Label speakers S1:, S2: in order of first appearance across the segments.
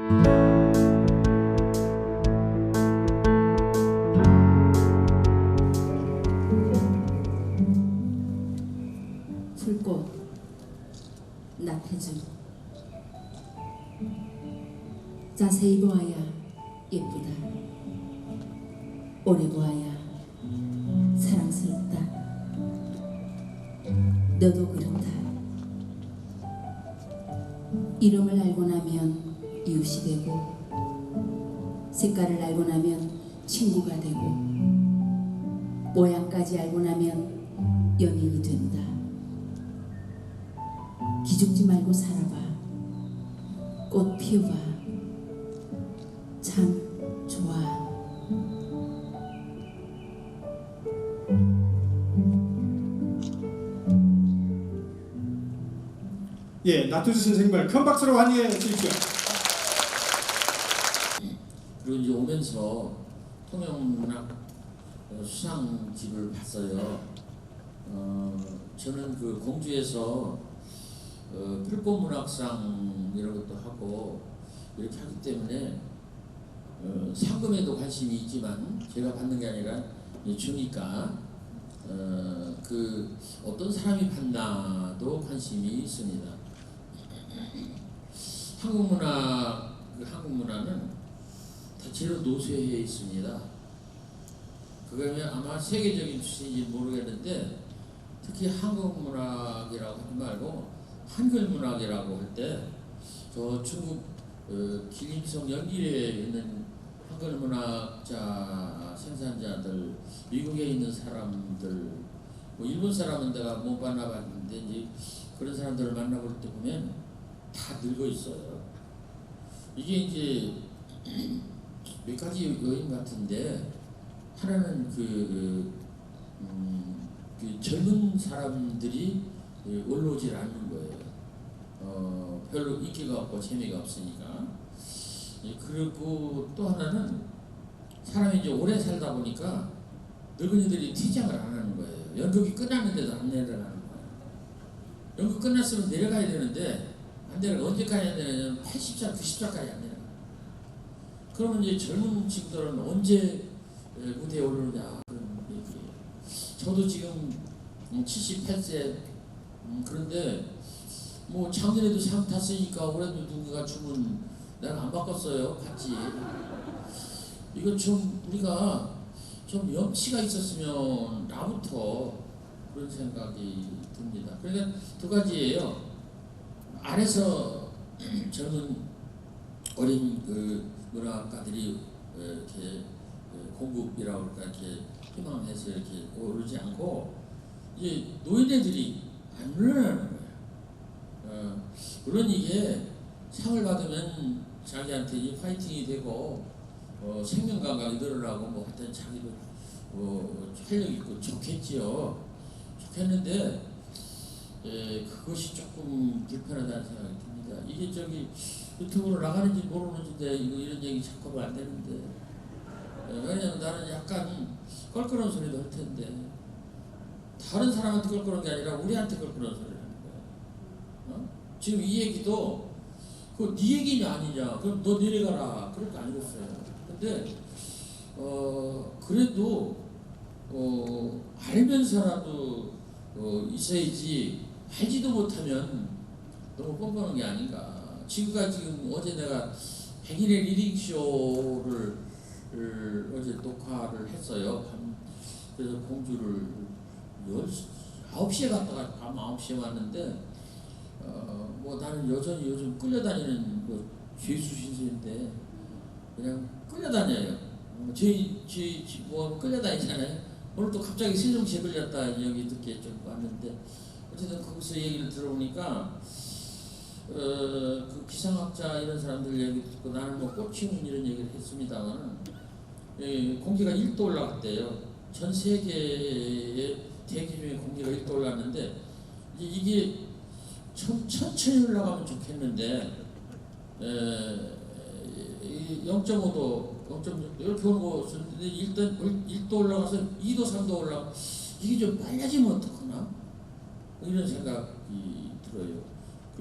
S1: 불꽃 나태주. 자세히 보아야 예쁘다. 오래 보아야 사랑스럽다. 너도 그렇다. 이름을 알고 나면 이웃이 되고, 색깔을 알고 나면 친구가 되고, 모양까지 알고 나면 연인이 된다. 기죽지 말고 살아봐. 꽃 피워봐. 참 좋아.
S2: 예, 나태주 선생님을 큰 박수로 환영해 주십시오.
S3: 그리고 이제 오면서 통영문학 수상집을 봤어요. 저는 그 공주에서 불꽃문학상 이런 것도 하고 이렇게 하기 때문에 상금에도 관심이 있지만 제가 받는 게 아니라 주니까 그 어떤 사람이 받나도 관심이 있습니다. 한국문화는 대체로 노쇠해 있습니다. 그거면 아마 세계적인 추세인지 모르겠는데, 특히 한국문학이라고 하지 말고 한글문학이라고 할 때 저 중국 길림성 연길에 있는 한글문학자 생산자들, 미국에 있는 사람들, 뭐 일본 사람은 내가 못 만나봤는데 이제 그런 사람들을 만나볼 때 보면 다 늙어 있어요. 이게 이제 몇 가지 요인 같은데, 하나는 그 젊은 사람들이 올라오질 않는 거예요. 별로 인기가 없고 재미가 없으니까. 그리고 또 하나는 사람이 이제 오래 살다 보니까 늙은이들이 퇴장을 안 하는 거예요. 연극이 끝났는데도 안 내려가는 거예요. 연극 끝났으면 내려가야 되는데 안 내려가. 언제까지 안 내려가냐면 80살, 90살까지 안 내려가. 그러면 이제 젊은 친구들은 언제 무대에 오르느냐 그런 얘기예요. 저도 지금 78세 그런데 뭐 작년에도 상 탔으니까 올해도 누군가 주면 내가 안 바꿨어요. 갔지. 이거 좀 우리가 좀 염치가 있었으면 나부터 그런 생각이 듭니다. 그러니까 두 가지예요. 안에서 젊은 어린 그 문학가들이 이렇게 공급이라고 그럴까 이렇게 희망해서 이렇게 오르지 않고 이제 노인네들이 안 늘어나는 거예요. 물론 이게 상을 받으면 자기한테 파이팅이 되고 생명 감각이 늘어나고 뭐 하여튼 자기도 활력 있고 좋겠지요. 좋겠는데 그것이 조금 불편하다는 생각이 듭니다. 이게 저기 유튜브로 나가는지 모르는데 이런 얘기 자꾸 하면 안 되는데, 왜냐면 나는 약간 껄끄러운 소리도 할 텐데 다른 사람한테 껄끄러운 게 아니라 우리한테 껄끄러운 소리를 하는 거야. 지금 이 얘기도 그 네 얘기냐 아니냐, 그럼 너 내려가라 그럴 거 아니겠어요. 근데 그래도 알면서라도 있어야지. 알지도 못하면 너무 뻔뻔한 게 아닌가. 지금 어제 내가 100일의 리딩쇼를 어제 녹화를 했어요. 그래서 공주를 9시에 갔다가 밤 9시에 왔는데 뭐 나는 여전히 요즘 끌려다니는 뭐 죄수 신세인데 그냥 끌려다녀요. 뭐 끌려다니잖아요. 오늘 또 갑자기 세종시에 끌렸다 여기 듣게 좀 왔는데, 어쨌든 거기서 얘기를 들어보니까 그 기상학자 이런 사람들 얘기 듣고 나는 뭐 꽃치운 이런 얘기를 했습니다만 공기가 1도 올라갔대요. 전 세계의 대기 중에 공기가 1도 올랐는데 이게 천천히 올라가면 좋겠는데 0.5도, 0.6 이렇게 오는 것인데 일단 1도 올라가서 2도, 3도 올라가, 이게 좀 빨라지면 어떡하나? 이런 생각이 들어요.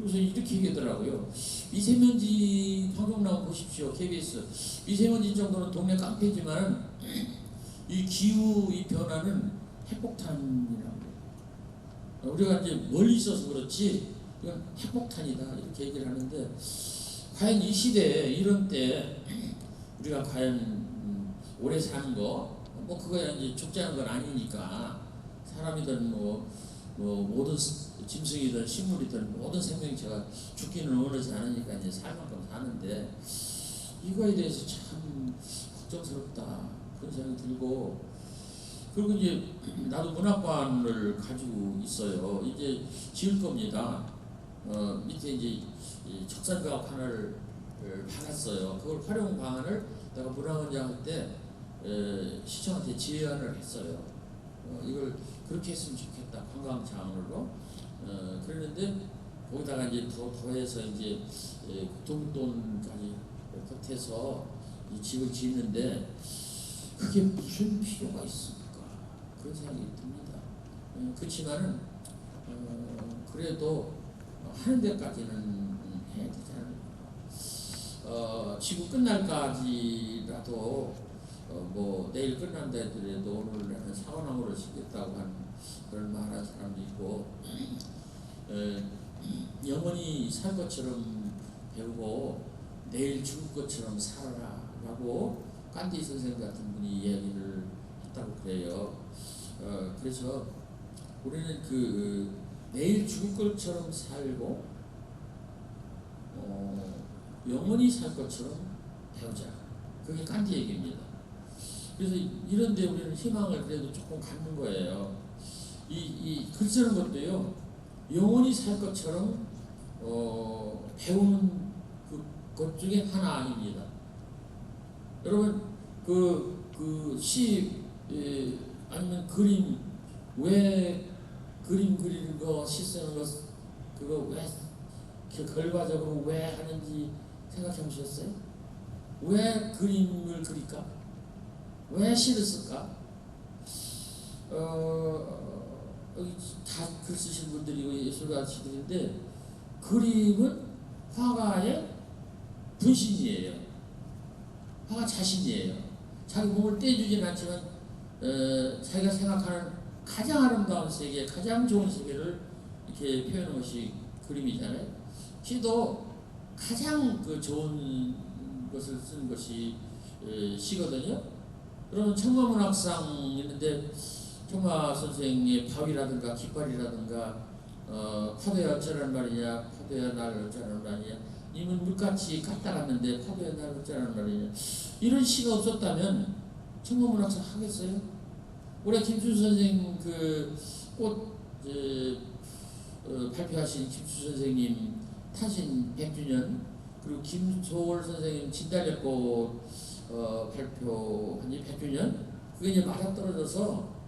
S3: 그래서 이렇게 얘기하더라고요. 미세먼지 방송 나온 거 보십시오. KBS. 미세먼지 정도는 동네 깡패지만 이 기후 이 변화는 핵폭탄이라고. 우리가 이제 멀리 있어서 그렇지 이건 핵폭탄이다 이렇게 얘기를 하는데, 과연 이 시대에 이런 때 우리가 과연 오래 사는 거 뭐 그거야 이제 죽자는 건 아니니까, 사람이든 뭐 모든 짐승이든 식물이든 모든 생명체가 죽기는 원하지 않으니까 이제 살 만큼 사는데, 이거에 대해서 참 걱정스럽다 그런 생각이 들고, 그리고 이제 나도 문학관을 가지고 있어요. 이제 지을 겁니다. 밑에 이제 척산과학 하나를 받았어요. 그걸 활용 방안을 내가 문화원장 할 때 시청한테 제안을 했어요. 이걸 그렇게 했으면 좋겠다, 관광 자원으로. 그랬는데 거기다가 이제 더해서 이제 국토돈까지 덧해서 이 집을 짓는데 그게 무슨 필요가 있습니까? 그런 생각이 듭니다. 그렇지만은 그래도 하는 데까지는 해야 되지 않을까. 지구 끝날까지라도 뭐 내일 끝난다 하더라도 오늘 나는 사과나무를 심겠다고 하는 그런 말하는 사람도 있고, 영원히 살 것처럼 배우고 내일 죽을 것처럼 살아라라고 간디 선생 같은 분이 이야기를 했다고 그래요. 그래서 우리는 내일 죽을 것처럼 살고 영원히 살 것처럼 배우자. 그게 간디 얘기입니다. 그래서 이런데 우리는 희망을 그래도 조금 갖는 거예요. 이 글 쓰는 것도요, 영원히 살 것처럼 배우는 것 중에 하나입니다. 여러분 시 아니면 그림, 왜 그림 그리는 거, 시 쓰는 거 그거 왜 결과적으로 왜 하는지 생각해 보셨어요? 왜 그림을 그릴까? 왜 시를 쓸까? 여기 다 글 쓰신 분들이 예술가시들인데, 그림은 화가의 분신이에요. 화가 자신이에요. 자기 몸을 떼주진 않지만 자기가 생각하는 가장 아름다운 세계, 가장 좋은 세계를 이렇게 표현하는 것이 그림이잖아요. 시도 가장 좋은 것을 쓰는 것이 시거든요. 그러면 청마문학상 있는데 청마 선생의 바위라든가 깃발이라든가 파도야 어쩌라는 말이냐, 파도야 나를 어쩌라는 말이냐, 님은 물같이 까딱았는데 파도야 나를 어쩌라는 말이냐, 이런 시가 없었다면 청마문학상 하겠어요? 올해 김수 선생 꽃 발표하신 김수 선생님 타신 100주년, 그리고 김소월 선생님 진달래꽃 발표한 지 100주년, 그게 이제 맞아떨어져서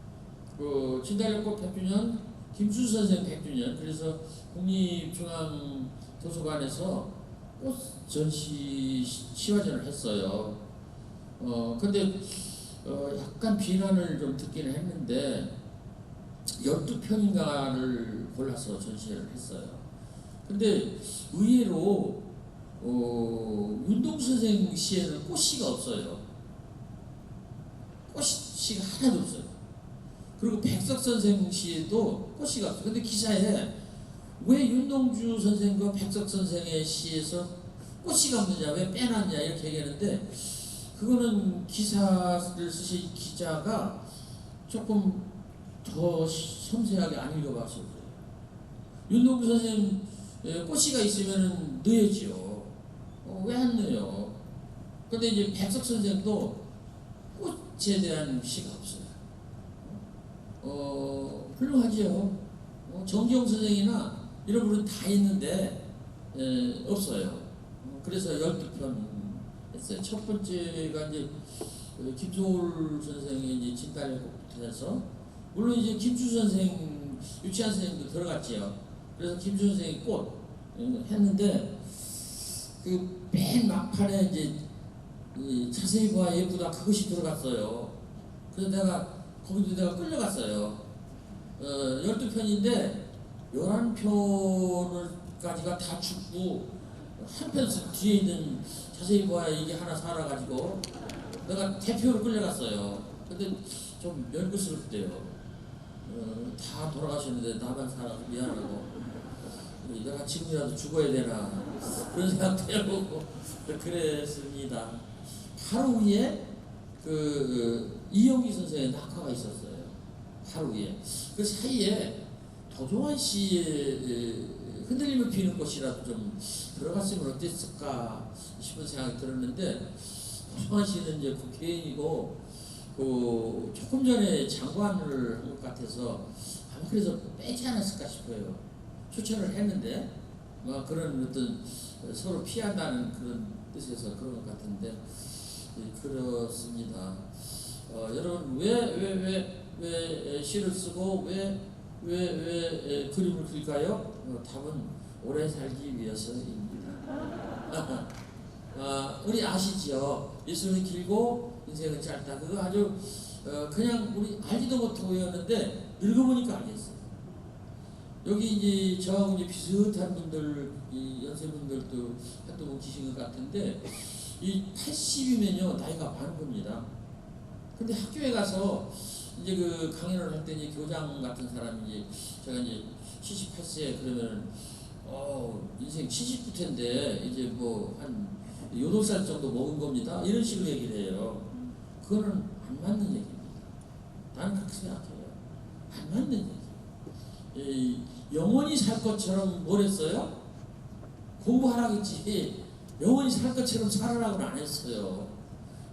S3: 진달래꽃 100주년, 김수 선생 100주년, 그래서 국립중앙도서관에서 꽃 전시 시화전을 했어요. 근데 약간 비난을 좀 듣기는 했는데 12편인가를 골라서 전시를 했어요. 근데 의외로 윤동 선생 시에는 꽃시가 없어요. 꽃시가 하나도 없어요. 그리고 백석 선생 시에도 꽃시가 없어요. 근데 기사에 왜 윤동주 선생과 백석 선생의 시에서 꽃시가 없느냐, 왜 빼놨냐 이렇게 얘기하는데, 그거는 기사를 쓰신 기자가 조금 더 섬세하게 안 읽어봤어요. 윤동주 선생 꽃시가 있으면 넣어야지요. 왜 안 넣어요? 근데 이제 백석 선생도 꽃에 대한 시가 없어요. 훌륭하지요. 정지영 선생이나 이런 분은 다 있는데 없어요. 그래서 12편 했어요. 첫 번째가 이제 김소월 선생의 이제 진달래꽃부터 해서, 물론 이제 김수 선생, 유치한 선생도 들어갔지요. 그래서 김수 선생이 꽃 했는데, 맨 막판에 이제 자세히 봐 예쁘다 그것이 들어갔어요. 그래서 거기도 내가 끌려갔어요. 12편인데 11편을 가지가 다 죽고 한편 뒤에 있는 자세히 보아야 이게 하나 살아가지고 내가 대표로 끌려갔어요. 근데 좀 멸구스럽대요. 다 돌아가셨는데 나만 살아서 미안하고 내가 지금이라도 죽어야 되나 그런 생각도 해보고 그랬습니다. 하루 위에 이영기 선생의 낙하가 있었어요. 하루 위에. 그 사이에 도종환 씨의 흔들림을 비는 곳이라도 좀 들어갔으면 어땠을까 싶은 생각이 들었는데 도종환 씨는 이제 국회의원이고 조금 전에 장관을 한 것 같아서 아마 그래서 빼지 않았을까 싶어요. 추천을 했는데 뭐 그런 어떤 서로 피한다는 그런 뜻에서 그런 것 같은데 그렇습니다. 여러분 왜 시를 쓰고 왜 그림을 그릴까요? 답은 오래 살기 위해서입니다. 우리 아시죠? 예수는 길고 인생은 짧다. 그거 아주 그냥 우리 알지도 못하고 외웠는데 늙어보니까 알겠어요. 여기 이제 저하고 이제 비슷한 분들, 이 연세분들도 한두 분 계신 것 같은데 이 80이면요 나이가 많은 겁니다. 근데 학교에 가서 이제 그 강연을 할 때 이제 교장 같은 사람이 제가 이제 78세 그러면 인생 70부터인데 이제 뭐 한 8살 정도 먹은 겁니다. 이런 식으로 얘기를 해요. 그거는 안 맞는 얘기입니다. 나는 그렇게 생각해요. 안 맞는 얘기. 영원히 살 것처럼 뭘 했어요? 공부하라겠지. 영원히 살 것처럼 살아라고는 안 했어요.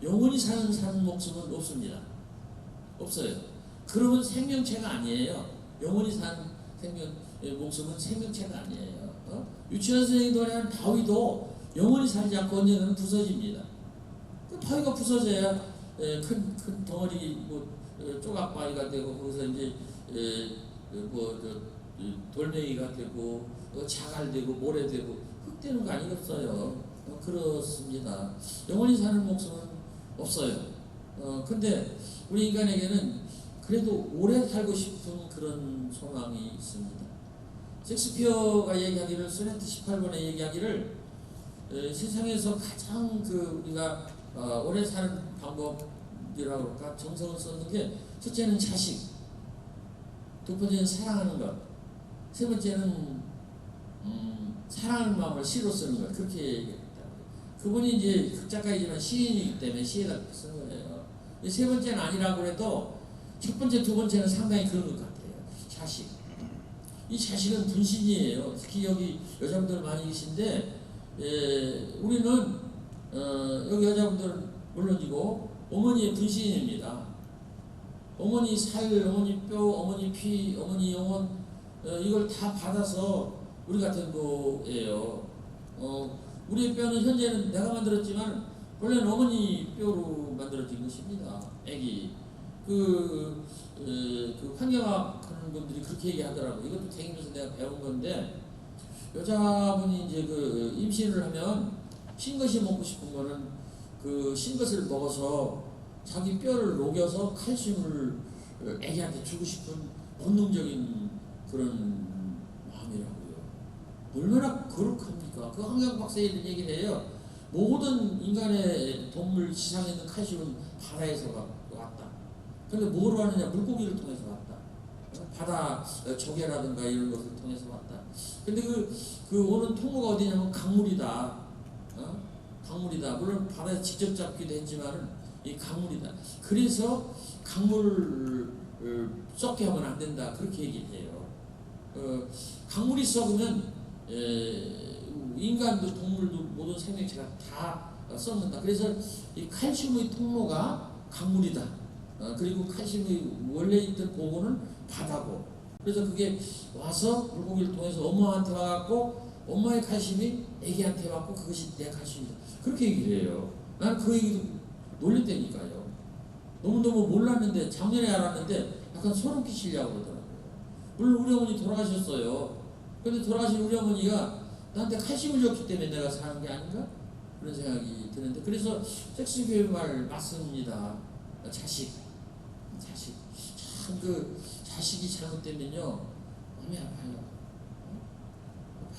S3: 영원히 사는 목숨은 없습니다. 없어요. 그러면 생명체가 아니에요. 영원히 사는 목숨은 생명체가 아니에요. 유치원 선생님이 노래하는 바위도 영원히 살지 않고 언젠가는 부서집니다. 그 바위가 부서져야 큰 덩어리 조각 바위가 되고 거기서 이제 돌멩이가 되고 자갈되고 모래되고 흙되는 거 아니겠어요. 그렇습니다. 영원히 사는 목숨은 없어요. 근데 우리 인간에게는 그래도 오래 살고 싶은 그런 소망이 있습니다. 섹스피어가 얘기하기를 소네트 18번에 얘기하기를 세상에서 가장 우리가 오래 사는 방법이라고 할까 정성을 쓰는 게 첫째는 자식, 두 번째는 사랑하는 것, 세 번째는 사랑하는 마음을 시로 쓰는 것 그렇게 얘기했다. 그분이 이제 극작가이지만 시인이기 때문에 시에다 쓴 거예요. 세 번째는 아니라고 해도 첫 번째, 두 번째는 상당히 그런 것 같아요. 자식. 이 자식은 분신이에요. 특히 여기 여자분들 많이 계신데 우리는 여기 여자분들은 물론이고 어머니의 분신입니다. 어머니 살, 어머니 뼈, 어머니 피, 어머니 영혼 이걸 다 받아서 우리가 된 거예요. 우리의 뼈는 현재는 내가 만들었지만 원래는 어머니 뼈로 만들어진 것입니다. 애기. 그 환경학 하는 분들이 그렇게 얘기하더라고요. 이것도 댕기면서 내가 배운 건데 여자분이 이제 임신을 하면 신것이 먹고 싶은 거는 신것을 먹어서 자기 뼈를 녹여서 칼슘을 애기한테 주고 싶은 본능적인 그런 마음이라고요. 얼마나 거룩합니까? 그 환경 박사에 이런 얘기를 해요. 모든 인간의 동물 지상에 있는 칼슘은 바다에서 왔다. 근데 뭐로 하느냐? 물고기를 통해서 왔다. 바다 조개라든가 이런 것을 통해서 왔다. 근데 그 오는 통로가 어디냐면 강물이다. 강물이다. 물론 바다에서 직접 잡기도 했지만은 이 강물이다. 그래서 강물을 썩게 하면 안 된다. 그렇게 얘기를 해요. 강물이 썩으면 인간도 동물도 모든 생명체가 다 썩는다. 그래서 이 칼슘의 통로가 강물이다. 그리고 칼슘의 원래 있던 보고는 바다고. 그래서 그게 와서 물고기를 통해서 엄마한테 와갖고 엄마의 칼슘이 애기한테 왔고 그것이 내 칼슘이다. 그렇게 얘기를 해요. 나는 그 얘기도 놀랬다니까요. 너무너무 몰랐는데 작년에 알았는데 약간 소름 끼치려고 그러더라고요. 물론 우리 어머니 돌아가셨어요. 근데 돌아가신 우리 어머니가 나한테 칼슘을 줬기 때문에 내가 사는 게 아닌가? 그런 생각이 드는데 그래서 섹스피어의 말 맞습니다. 자식 참 자식이 잘못되면요 마음이 아파요.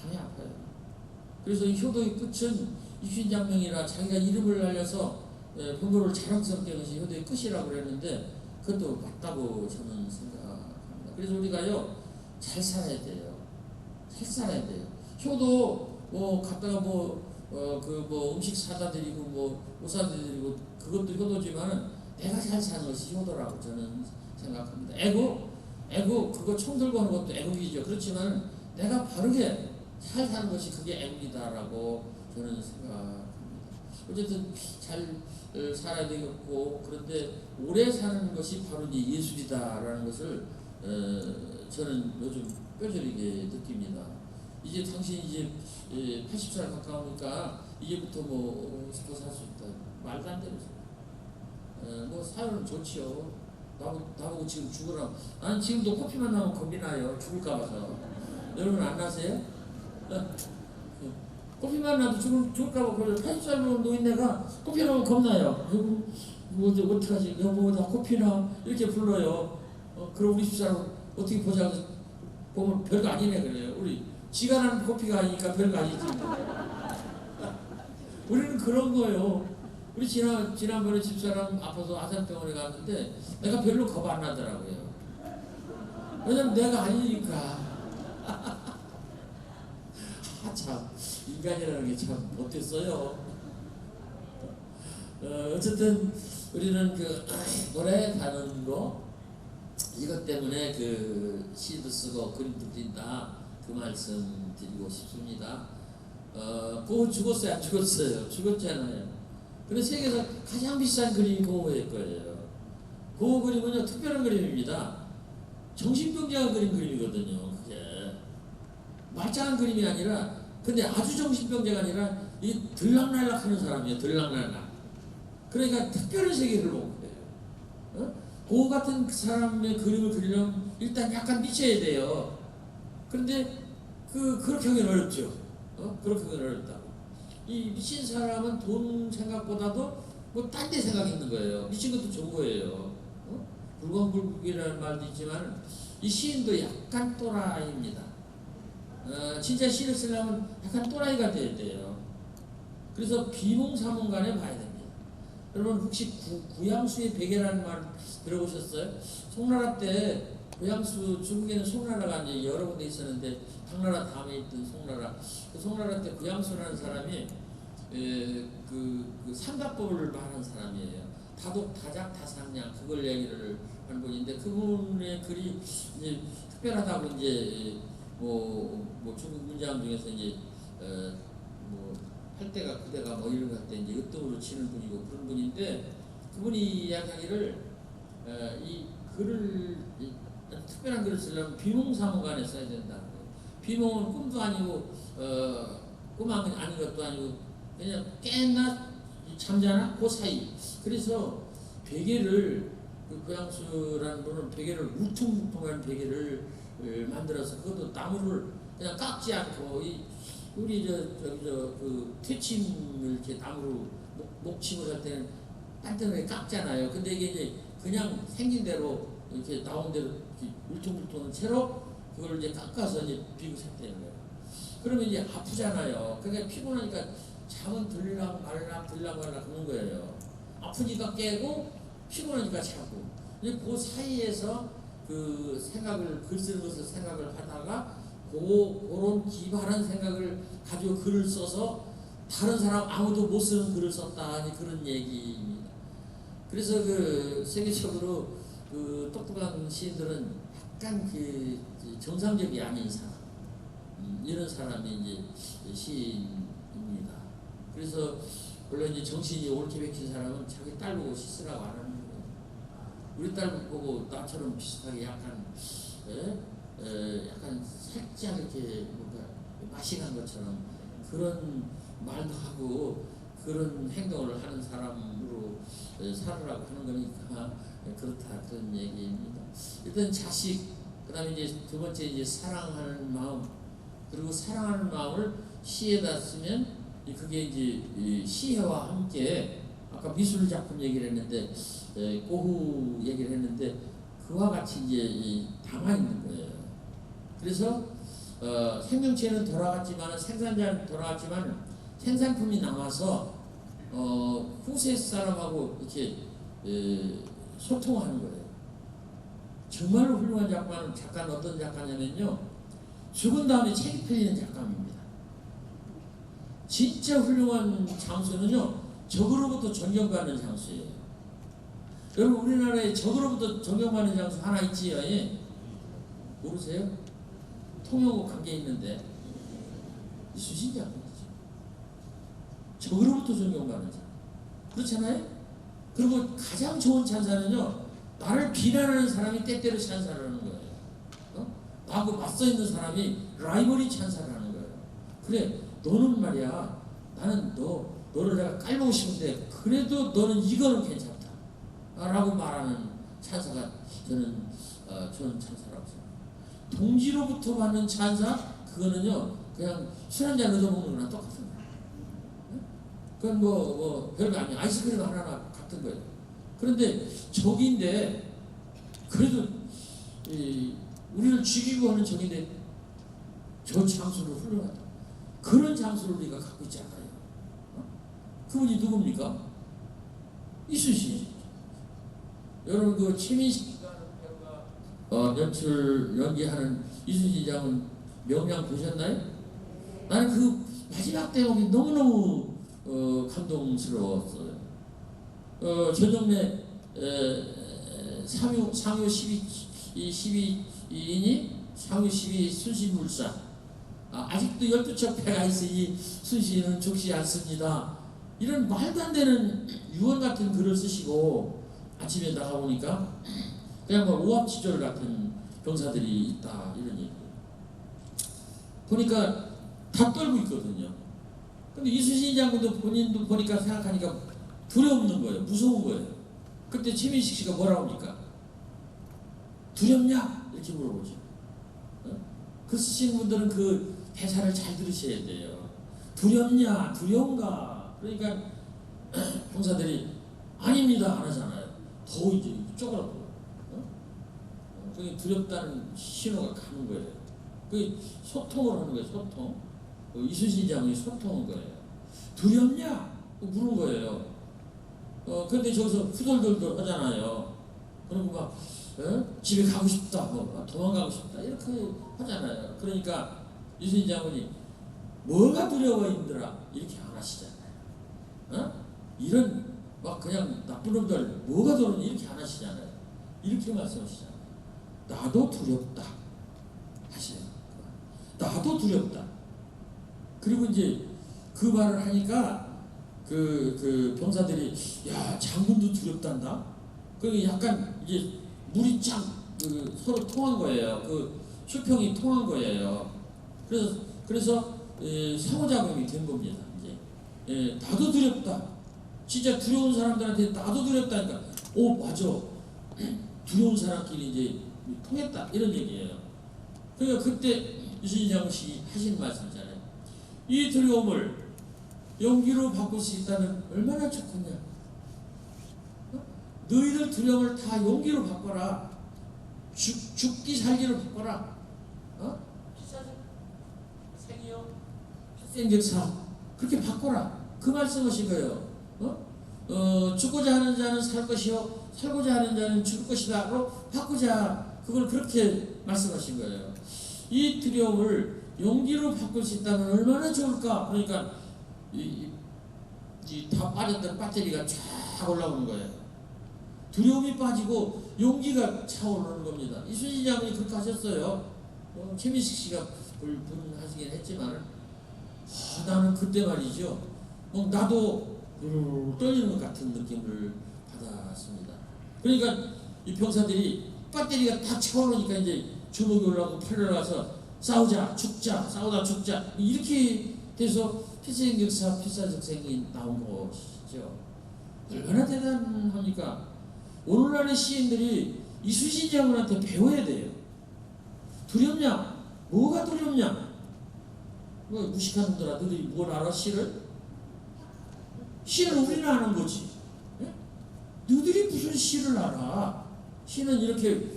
S3: 밤이 아파요. 그래서 이 효도의 끝은 입신장명이라 자기가 이름을 날려서 부모를 자랑스럽게 하는 것이 효도의 끝이라고 그랬는데 그것도 맞다고 저는 생각합니다. 그래서 우리가요 잘 살아야 돼요. 잘 살아야 돼요. 효도 갔다가 음식 사다 드리고 옷 사다 드리고 그것도 효도지만은 내가 잘 사는 것이 효도라고 저는 생각합니다. 애국 그거 총 들고 하는 것도 애국이죠. 그렇지만 내가 바르게 잘 사는 것이 그게 애국이다라고 저는 생각합니다. 어쨌든 잘 살아야 되겠고 그런데 오래 사는 것이 바로 이제 예술이다라는 것을 저는 요즘 뼈저리게 느낍니다. 이제 당신 이제 80살 가까우니까 이제부터 싶어 살 수 있다. 말도 안 되는 소리. 사연은 좋지요. 나보고 지금 죽으라. 나는 지금도 코피만 나면 겁이 나요. 죽을까 봐서. 여러분 안 나세요? 코피만 나도 죽을까 봐 그래요. 80살 노인네가 코피 나면 겁나요. 어떡하지? 여보 나 코피 나 이렇게 불러요. 그럼 우리 집사람 어떻게 보자 보면 별거 아니네 그래요. 우리 지가 나는 코피가 아니니까 별거 아니지. 우리는 그런 거예요. 우리 지난번에 집사람 아파서 아산병원에 갔는데 내가 별로 겁 안 나더라고요. 왜냐면 내가 아니니까. 참 인간이라는 게 참 못됐어요. 어쨌든 우리는 노래 가는 거 이것 때문에 시도 쓰고 그림도 그린다 그 말씀 드리고 싶습니다. 고흐 죽었어요? 안 죽었어요? 죽었잖아요. 근데 세계에서 가장 비싼 그림이 고흐의 거예요. 고흐 그림은요 특별한 그림입니다. 정신병자가 그린 그림이거든요. 그게 말짱한 그림이 아니라 근데 아주 정신병자가 아니라 이 들락날락하는 사람이에요. 들락날락. 그러니까 특별한 세계를 본 거예요. 고흐 같은 사람의 그림을 그리려면 일단 약간 미쳐야 돼요. 그런데 그렇게 하기는 어렵죠. 그렇게 하기는 어렵다고. 이 미친 사람은 돈 생각보다도 딴 데 생각이 있는 거예요. 미친 것도 좋은 거예요. 불광불국이라는 말도 있지만 이 시인도 약간 또라이입니다. 진짜 시를 쓰려면 약간 또라이가 돼야 돼요. 그래서 비몽사몽간에 봐야 됩니다. 여러분 혹시 구양수의 베개라는 말 들어보셨어요? 송나라 때 구양수 중국에는 송나라가 이제 여러 군데 있었는데 당나라 다음에 있던 송나라 그 송나라 때 구양수라는 사람이 그 삼가법을 말한 사람이에요. 다독 다작 다상량 그걸 얘기를 한 분인데 그분의 글이 이제 특별하다고 이제 중국 문장 중에서 이제 할때가 그대가 이런 것 할 때 이제 으뜸으로 치는 분이고 그런 분인데 그분이 이야기하기를 이 글을 특별한 글을 쓰려면 비몽사몽간에 써야 된다. 비몽은 꿈도 아니고 꿈 아닌 것도 아니고 그냥 깨나 잠자나 그 사이. 그래서 베개를 고양수라는 분은 베개를 울퉁불퉁한 베개를 만들어서 그것도 나무를 그냥 깎지 않고 우리 퇴침을 이렇게 나무로 목침을 할 때는 단단하게 깎잖아요. 근데 이게 이제 그냥 생긴 대로 이렇게 나온 대로 울퉁불퉁한 채로 그걸 이제 깎아서 이제 비고 샜다는 거예요. 그러면 이제 아프잖아요. 그러니까 피곤하니까 잠은 들락 말락 그러는 거예요. 아프니까 깨고 피곤하니까 자고. 근데 그 사이에서 생각을 글 쓰는 것을 생각을 하다가 그런 기발한 생각을 가지고 글을 써서 다른 사람 아무도 못 쓰는 글을 썼다 그런 얘기입니다. 그래서 세계적으로 똑똑한 시인들은 약간 정상적이 아닌 사람 이런 사람이 이제 시인입니다. 그래서 원래 이제 정신이 옳게 박힌 사람은 자기 딸 보고 시 쓰라고 안 하는 거예요. 우리 딸 보고 나처럼 비슷하게 약간 살짝 이렇게 뭔가 마시는 것처럼 그런 말도 하고 그런 행동을 하는 사람으로 살으라고 하는 거니까 그렇다 그런 얘기입니다. 일단 자식, 그다음에 이제 두 번째 이제 사랑하는 마음, 그리고 사랑하는 마음을 시에다 쓰면 그게 이제 시혜와 함께 아까 미술 작품 얘기를 했는데 고흐 얘기를 했는데 그와 같이 이제 담아 있는 거예요. 그래서 생명체는 돌아갔지만 생산자는 돌아갔지만 생산품이 남아서 후세 사람하고 이렇게 소통하는 거예요. 정말로 훌륭한 작가는 어떤 작가냐면요, 죽은 다음에 책이 팔리는 작가입니다. 진짜 훌륭한 장수는요, 적으로부터 존경받는 장수예요. 여러분, 우리나라에 적으로부터 존경받는 장수 하나 있지요? 예? 모르세요? 통영하고 관계 있는데 이순신 장군이죠. 적으로부터 존경받는 자. 그렇잖아요? 그리고 가장 좋은 찬사는요, 나를 비난하는 사람이 때때로 찬사를 하는 거예요. 나하고 맞서 있는 사람이 라이벌이 찬사를 하는 거예요. 그래, 너는 말이야, 나는 너를 내가 깔보고 싶은데 그래도 너는 이거는 괜찮다 라고 말하는 찬사가 저는 찬사라고 생각합니다. 동지로부터 받는 찬사, 그거는요 그냥 술 한잔 얻어먹는 거랑 똑같은 거예요. 그건 별거 아니야. 아이스크림 하나 같은 거예요. 그런데 적인데 그래도 우리를 죽이고 하는 적인데 저 장수를 훌륭하다. 그런 장수를 우리가 갖고 있지 않아요. 그분이 누굽니까? 이순신이죠. 여러분, 그 최민식이라는 배우가 연기하는 이순신 장군 명량 보셨나요? 나는 그 마지막 대목이 너무너무 감동스러웠어요. 전정래 상유 12인이 상유 12 순신물사, 아직도 12척 배가 있으니 순신은 죽지 않습니다. 이런 말도 안 되는 유언 같은 글을 쓰시고 아침에 나가보니까 그냥 오합지졸 같은 병사들이 있다, 이런 얘기 보니까 다 떨고 있거든요. 근데 이순신 장군도 본인도 보니까 생각하니까 두려움는 거예요. 무서운 거예요. 그때 최민식 씨가 뭐라고 합니까? 두렵냐? 이렇게 물어보죠. 그 쓰신 분들은 그 대사를 잘 들으셔야 돼요. 두렵냐? 두려운가? 그러니까 병사들이 아닙니다 안 하잖아요. 더 이제 쪼그라들어요. 그게 두렵다는 신호가 가는 거예요. 그게 소통을 하는 거예요. 소통. 이순신 장군이 소통한 거예요. 두렵냐? 물은 거예요. 근데 저기서 후덜덜덜 하잖아요. 그리고 막 집에 가고 싶다, 도망가고 싶다, 이렇게 하잖아요. 그러니까 이순신 장군이 뭐가 두려워 힘들어? 이렇게 안 하시잖아요. 이런 막 그냥 나쁜 놈들 뭐가 두려워 이렇게 안 하시잖아요. 이렇게 말씀하시잖아요. 나도 두렵다 하시요. 나도 두렵다. 그리고 이제 그 말을 하니까 그 병사들이 야, 장군도 두렵단다. 그게 약간 이제 물이 쫙 서로 통한 거예요. 그 수평이 통한 거예요. 그래서 상호작용이 된 겁니다. 이제 나도 두렵다. 진짜 두려운 사람들한테 나도 두렵다니까. 오, 맞아. 두려운 사람끼리 이제 통했다, 이런 얘기예요. 그러니까 그때 유신희 장군이 하신 말씀이잖아요. 이 두려움을 용기로 바꿀 수 있다면 얼마나 좋겠냐. 너희들 두려움을 다 용기로 바꿔라. 죽기 살기로 바꿔라. 생이요, 필생적사, 그렇게 바꿔라. 그 말씀하신 거예요. 죽고자 하는 자는 살 것이요, 살고자 하는 자는 죽을 것이다로 바꾸자. 그걸 그렇게 말씀하신 거예요. 이 두려움을 용기로 바꿀 수 있다면 얼마나 좋을까. 그러니까 다 빠졌던 배터리가 쫙 올라오는 거예요. 두려움이 빠지고 용기가 차오르는 겁니다. 이순신 장군이 그렇게 하셨어요. 최민식 씨가 불분하시긴 했지만 나는 그때 말이죠, 나도 떨리는 것 같은 느낌을 받았습니다. 그러니까 이 병사들이 배터리가 다 차오르니까 이제 주먹이 올라오고 팔이 올라가서 싸우자, 죽자, 싸우다 죽자, 이렇게 돼서 필생적사, 필사적생이 나온 것이죠. 얼마나 대단합니까? 오늘날의 시인들이 이순신 장군한테 배워야 돼요. 두렵냐? 뭐가 두렵냐? 무식한 놈들아, 너희들이 뭘 알아? 시를 우리는 아는 거지. 너희들이 무슨 시를 알아? 시는 이렇게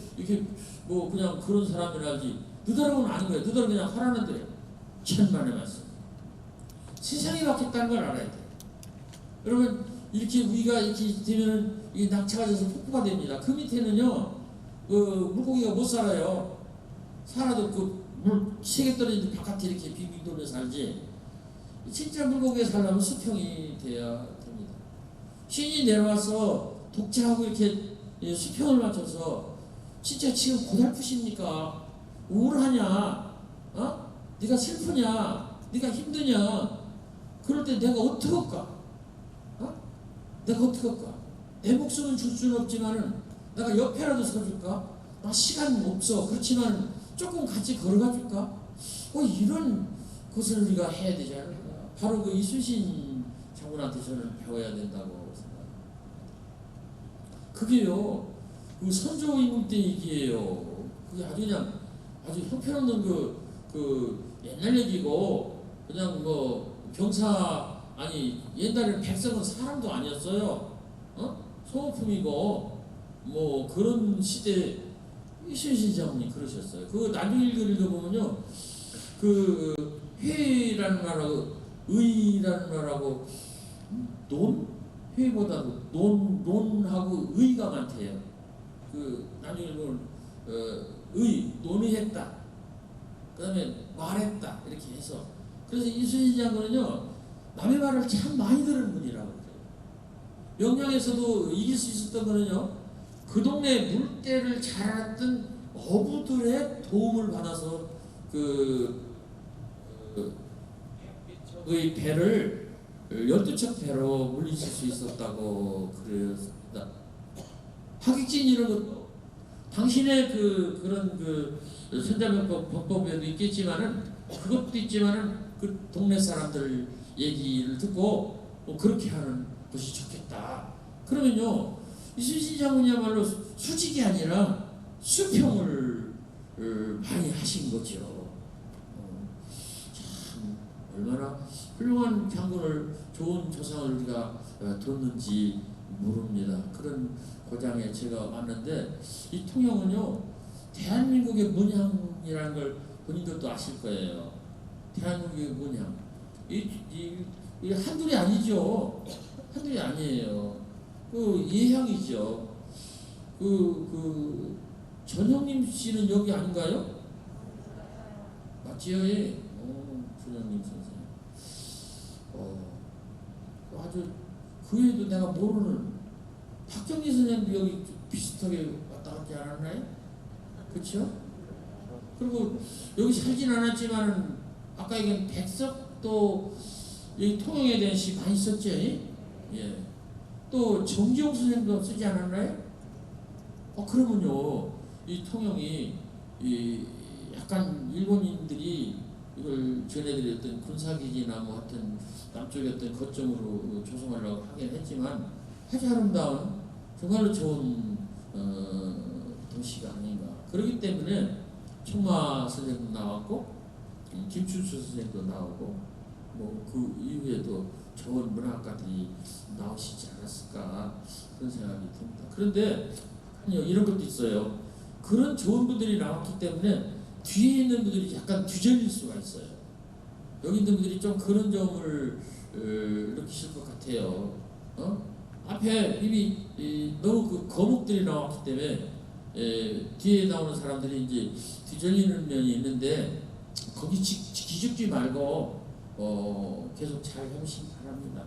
S3: 그냥 그런 사람이라지 너더러고는 아는 거예요. 너더러 그냥 하라는 대로 천만의 말씀. 세상이 바뀌었다는 걸 알아야 돼. 여러분 이렇게 위가 이렇게 되면은 이 낙차가 져서 폭포가 됩니다. 그 밑에는요, 그 물고기가 못 살아요. 살아도 그 물 세게 떨어지는 바깥에 이렇게 빙빙 돌면서 살지. 진짜 물고기가 살려면 수평이 돼야 됩니다. 신이 내려와서 독재하고 이렇게 수평을 맞춰서 진짜 지금 고달프십니까? 우울하냐? 어? 네가 슬프냐? 네가 힘드냐? 그럴 때 내가 어떻게 할까? 어? 내가 어떻게 할까? 내 목숨은 줄 수는 없지만은 내가 옆에라도 서줄까? 나 시간 없어. 그렇지만 조금 같이 걸어가 줄까? 이런 것을 우리가 해야 되지 않을까? 바로 그 이순신 장군한테 저는 배워야 된다고 생각합니다. 그게요, 그 선조 임금 때 얘기예요. 그게 아주 그냥 아주 형편없는 그 옛날 얘기고, 그냥 뭐 병사, 아니 옛날에는 백성은 사람도 아니었어요. 소모품이고 뭐 그런 시대. 이순신 장군이 그러셨어요. 그 나중에 읽어보면요, 그 회라는 말하고 의라는 말하고 회보다도 논하고 의가 많대요. 그 나중에 읽으면 논의했다, 그 다음에 말했다, 이렇게 해서. 그래서 이순신 장군은요, 남의 말을 참 많이 들은 분이라고 그래요. 명량에서도 이길 수 있었던 거는요, 그 동네 물때를 잘 알았던 어부들의 도움을 받아서 그 배를 12척 배로 물리칠 수 있었다고 그랬습니다. 하객진 이런 것도 당신의 그런 선자병법에도 있겠지만은, 그것도 있지만은 그 동네 사람들 얘기를 듣고 그렇게 하는 것이 좋겠다. 그러면요, 이순신 장군이야말로 수직이 아니라 수평을 많이 하신 거죠. 참 얼마나 훌륭한 장군을, 좋은 조상을 우리가 뒀는지 모릅니다. 그런 고장에 제가 왔는데, 이 통영은요, 대한민국의 문양이라는 걸 본인들도 아실 거예요. 대한민국의 문양. 이 한둘이 아니죠. 한둘이 아니에요. 그 예향이죠. 전형님 씨는 여기 아닌가요? 맞지요? 예. 전형님 선생님. 아주 그 외에도 내가 모르는 박경리 선생님도 여기 비슷하게 왔다 갔지 않았나요? 그렇죠? 그리고 여기 살진 않았지만은 아까 얘기한 백석도 여기 통영에 대한 시 많이 썼죠? 예. 또 정지용 선생님도 쓰지 않았나요? 그러면요, 이 통영이 약간 일본인들이 이걸 전해드렸던 군사기지나 뭐 하여튼 남쪽의 어떤 거점으로 조성하려고 하긴 했지만, 아주 아름다운 정말로 좋은 도시가 아닌가. 그렇기 때문에 청마 선생님도 나왔고, 김춘수 선생님도 나오고, 뭐 그 이후에도 좋은 문학가들이 나오시지 않았을까, 그런 생각이 듭니다. 그런데 이런 것도 있어요. 그런 좋은 분들이 나왔기 때문에 뒤에 있는 분들이 약간 뒤절릴 수가 있어요. 여기 있는 분들이 좀 그런 점을 느끼실 것 같아요. 앞에 이미 너무 그 거목들이 나왔기 때문에 뒤에 나오는 사람들이 이제 뒤절리는 면이 있는데, 거기 기죽지 말고 계속 잘 해보시기 바랍니다.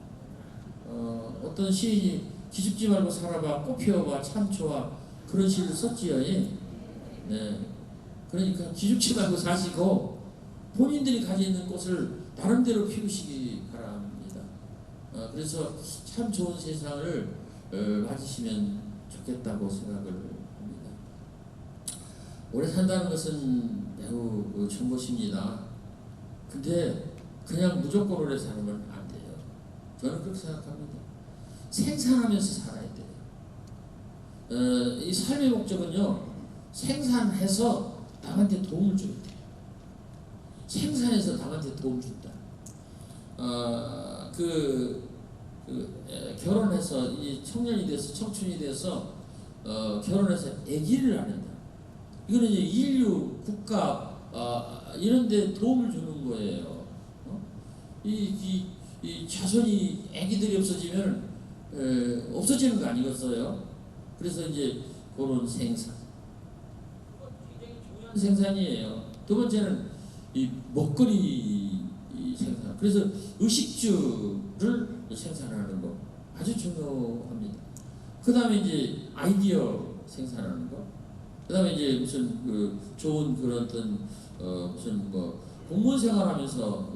S3: 어떤 시인이 기죽지 말고 살아봐, 꽃 피워봐, 참 좋아, 그런 시를 썼지요. 네. 그러니까 기죽지 말고 사시고 본인들이 가지고 있는 꽃을 나름대로 피우시기 바랍니다. 그래서 참 좋은 세상을 맞으시면 좋겠다고 생각을 합니다. 오래 산다는 것은 매우 좋은 것입니다. 근데 그냥 무조건 오래 살면 안 돼요. 저는 그렇게 생각합니다. 생산하면서 살아야 돼요. 이 삶의 목적은요, 생산해서 남한테 도움을 줘야 돼요. 생산해서 남한테 도움을 준다. 결혼해서 이 청년이 돼서 청춘이 돼서 결혼해서 아기를 낳는다. 이거는 이제 인류 국가 이런 데 도움을 주는 거예요. 이 자손이 아기들이 없어지면 없어지는 거 아니겠어요? 그래서 이제 그런 생산 굉장히 중요한 생산이에요. 두 번째는 이 먹거리 생산. 그래서 의식주를 생산하는 거 아주 중요합니다. 그 다음에 이제 아이디어 생산하는 거. 그 다음에 이제 무슨 좋은 그런 어떤 무슨 뭐 공무원 생활하면서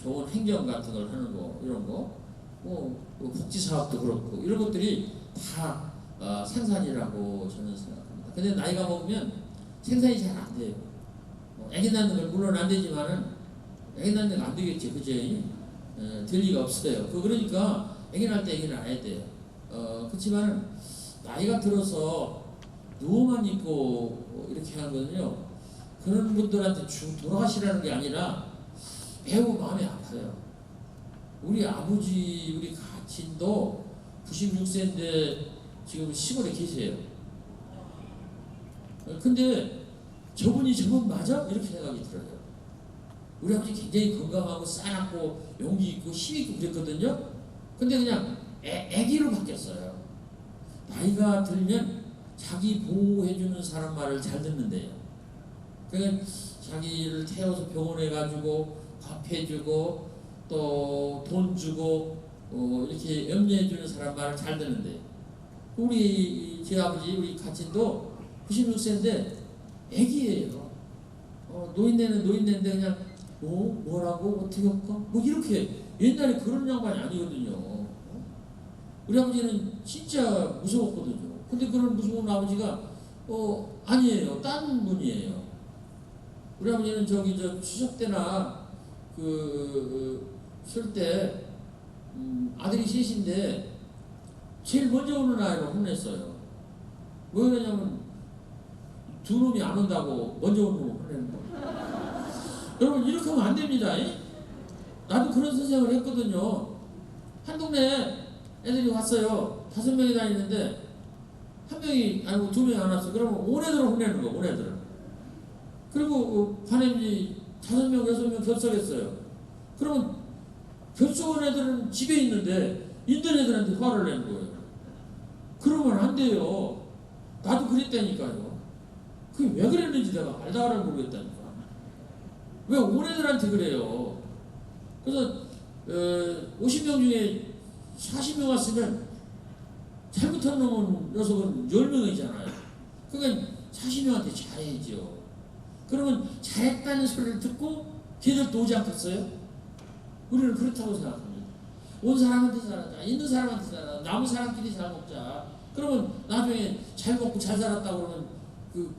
S3: 좋은 행정 같은 걸 하는 거 이런 거. 복지 사업도 그렇고 이런 것들이 다 생산이라고 저는 생각합니다. 근데 나이가 먹으면 생산이 잘 안 돼요. 애기 낳는 건 물론 안 되지만은 애기 낳는 건 안 되겠지, 그제? 될 리가 없어요. 그러니까 애기 낳을 때 애기 낳아야 돼요. 그렇지만 나이가 들어서 누워만 있고 이렇게 하는 거는요. 그런 분들한테 돌아가시라는 게 아니라 매우 마음이 아파요. 우리 아버지, 우리 가친도 96세인데 지금 시골에 계세요. 근데 저분이 저분 맞아? 이렇게 생각이 들어요. 우리 아버지 굉장히 건강하고 싸납고 용기 있고 힘 있고 그랬거든요. 근데 그냥 애기로 바뀌었어요. 나이가 들면 자기 보호해주는 사람 말을 잘 듣는데요. 그러니까 자기를 태워서 병원에 가지고 밥 해주고 또 돈 주고 이렇게 염려해주는 사람 말을 잘 듣는데 제 아버지 우리 가친도 96세인데 애기예요. 노인네는 노인네인데 그냥 뭐라고 어떻게 할까? 뭐 이렇게 옛날에 그런 양반이 아니거든요. 우리 아버지는 진짜 무서웠거든요. 근데 그런 무서운 아버지가 아니에요. 딴 분이에요. 우리 아버지는 저 추석 때나 쓸 때 아들이 셋인데 제일 먼저 오는 아이로 혼냈어요. 왜 그러냐면 두 놈이 안 온다고 먼저 오는 놈을 혼내는 거예요. 여러분 이렇게 하면 안 됩니다. 나도 그런 선생을 했거든요. 한 동네 애들이 왔어요. 5명이 다니는데 한 명이 아니고 2명이 안 왔어. 그러면 온 애들을 혼내는 거, 온 애들을. 그리고 반엠이 5명, 6명 결석했어요. 그러면 결석한 애들은 집에 있는데 있는 애들한테 화를 내는 거예요. 그러면 안 돼요. 나도 그랬다니까요. 그게 왜 그랬는지 내가 알다가를 모르겠다니까. 왜 온 애들한테 그래요. 그래서 50명 중에 40명 왔으면 잘못한 놈은 녀석은 10명이잖아요. 그러니까 40명한테 잘해야죠. 그러면 잘했다는 소리를 듣고 걔들도 오지 않겠어요? 우리는 그렇다고 생각합니다. 온 사람한테 잘하자. 있는 사람한테 잘하자. 남은 사람끼리 잘 먹자. 그러면 나중에 잘 먹고 잘 살았다 그러면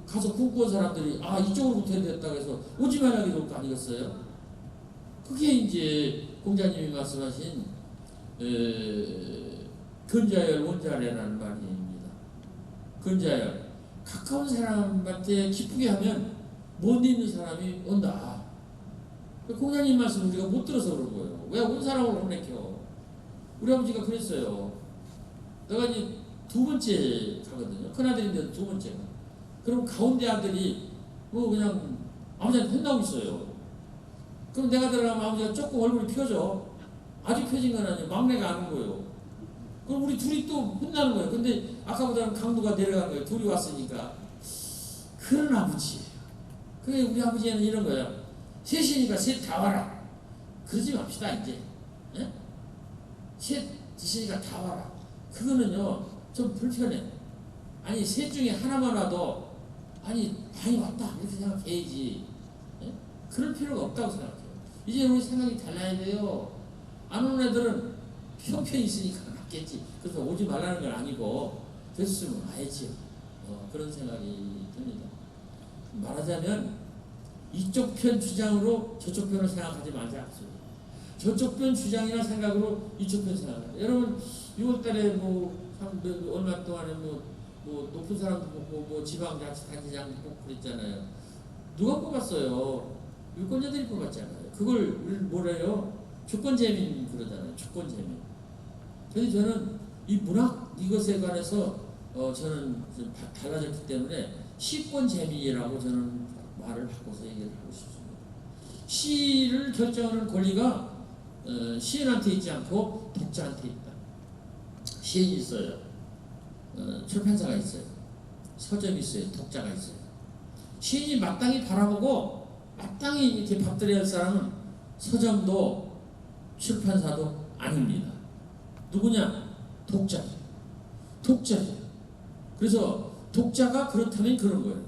S3: 가서 꿈꾸는 사람들이 이쪽으로부터 됐다고 해서 오지 말라고 그럴 거 아니겠어요? 그게 이제 공자님이 말씀하신 근자열 원자래라는 말입니다. 근자열 가까운 사람한테 기쁘게 하면 먼데 있는 사람이 온다. 공자님 말씀 우리가 못 들어서 그런 거예요. 왜 온 사람을 혼내켜? 우리 아버지가 그랬어요. 내가 이제 2번째 가거든요. 큰아들인데 2번째가. 그럼 가운데 아들이 그냥 아버지한테 혼나고 있어요. 그럼 내가 들어가면 아버지가 조금 얼굴이 펴져. 아직 펴진 건 아니에요. 막내가 아는 거예요. 그럼 우리 둘이 또 혼나는 거예요. 근데 아까보다는 강도가 내려간 거예요. 둘이 왔으니까. 그런 아버지예요. 그게 우리 아버지는 이런 거예요. 셋이니까 셋 다 와라. 그러지 맙시다 이제. 예? 셋 있으니까 다 와라. 그거는요 좀 불편해. 아니 셋 중에 하나만 와도 많이 왔다 이렇게 생각해야지. 예? 그럴 필요가 없다고 생각해요. 이제 우리 생각이 달라야 돼요. 안 오는 애들은 형편이 있으니까 왔겠지. 그래서 오지 말라는 건 아니고 됐으면 와야지요. 그런 생각이 듭니다. 말하자면 이쪽 편 주장으로 저쪽 편을 생각하지 말자. 저쪽 편 주장이나 생각으로 이쪽 편 생각하자. 여러분 6월달에 얼마 동안에 높은 사람도 뽑고 지방자치단체장 뽑고 그랬잖아요. 누가 뽑았어요? 유권자들이 뽑았잖아요. 그걸 우리는 뭐래요? 주권재민 그러잖아요. 주권재민. 그래서 저는 이 문학 이것에 관해서 저는 좀 달라졌기 때문에 시권재민이라고 저는 말을 바꿔서 얘기를 하고 싶습니다. 시를 결정하는 권리가 시인한테 있지 않고 독자한테 있다. 시인이 있어요. 출판사가 있어요. 서점이 있어요. 독자가 있어요. 시인이 마땅히 바라보고 마땅히 이렇게 받들여야 할 사람은 서점도 출판사도 아닙니다. 누구냐? 독자죠. 독자죠. 그래서 독자가 그렇다면 그런 거예요.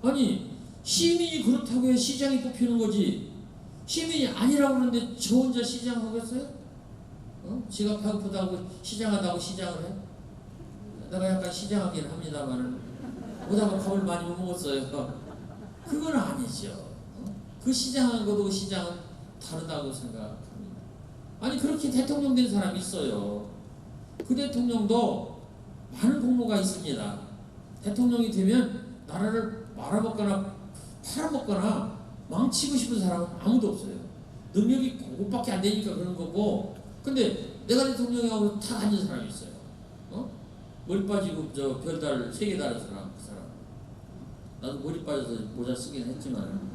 S3: 아니 시민이 그렇다고 해 시장이 뽑히는 거지. 시민이 아니라고 그러는데 저 혼자 시장하겠어요? 지가 배고프다고 시장하다고 시장을 해? 내가 약간 시장하긴 합니다만은 오다가 밥을 많이 못 먹었어요. 그건 아니죠. 그 시장한 것도 시장은 다르다고 생각합니다. 아니 그렇게 대통령 된 사람이 있어요. 그 대통령도 많은 공로가 있습니다. 대통령이 되면 나라를 말아먹거나 팔아먹거나 망치고 싶은 사람은 아무도 없어요. 능력이 그것밖에 안 되니까 그런 거고. 근데 내가 대통령이라고 다 앉은 사람이 있어요. 머리 빠지고 저 별달 3개 달은 사람, 그 사람. 나도 머리 빠져서 모자 쓰긴 했지만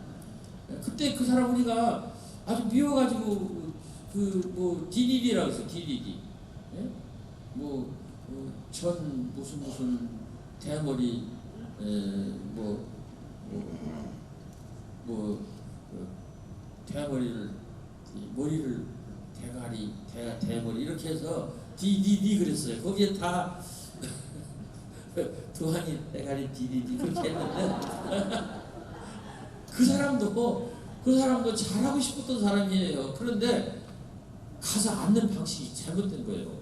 S3: 그때 그 사람 우리가 아주 미워가지고 뭐 DDD라고 해서 DDD. 예? 전 무슨 대머리 대머리를 머리를 대가리 대머리 이렇게 해서 DDD 그랬어요. 거기에 다 두한이 대가리 DDD 그렇게 했는데 그 사람도 잘하고 싶었던 사람이에요. 그런데 가서 앉는 방식이 잘못된 거예요.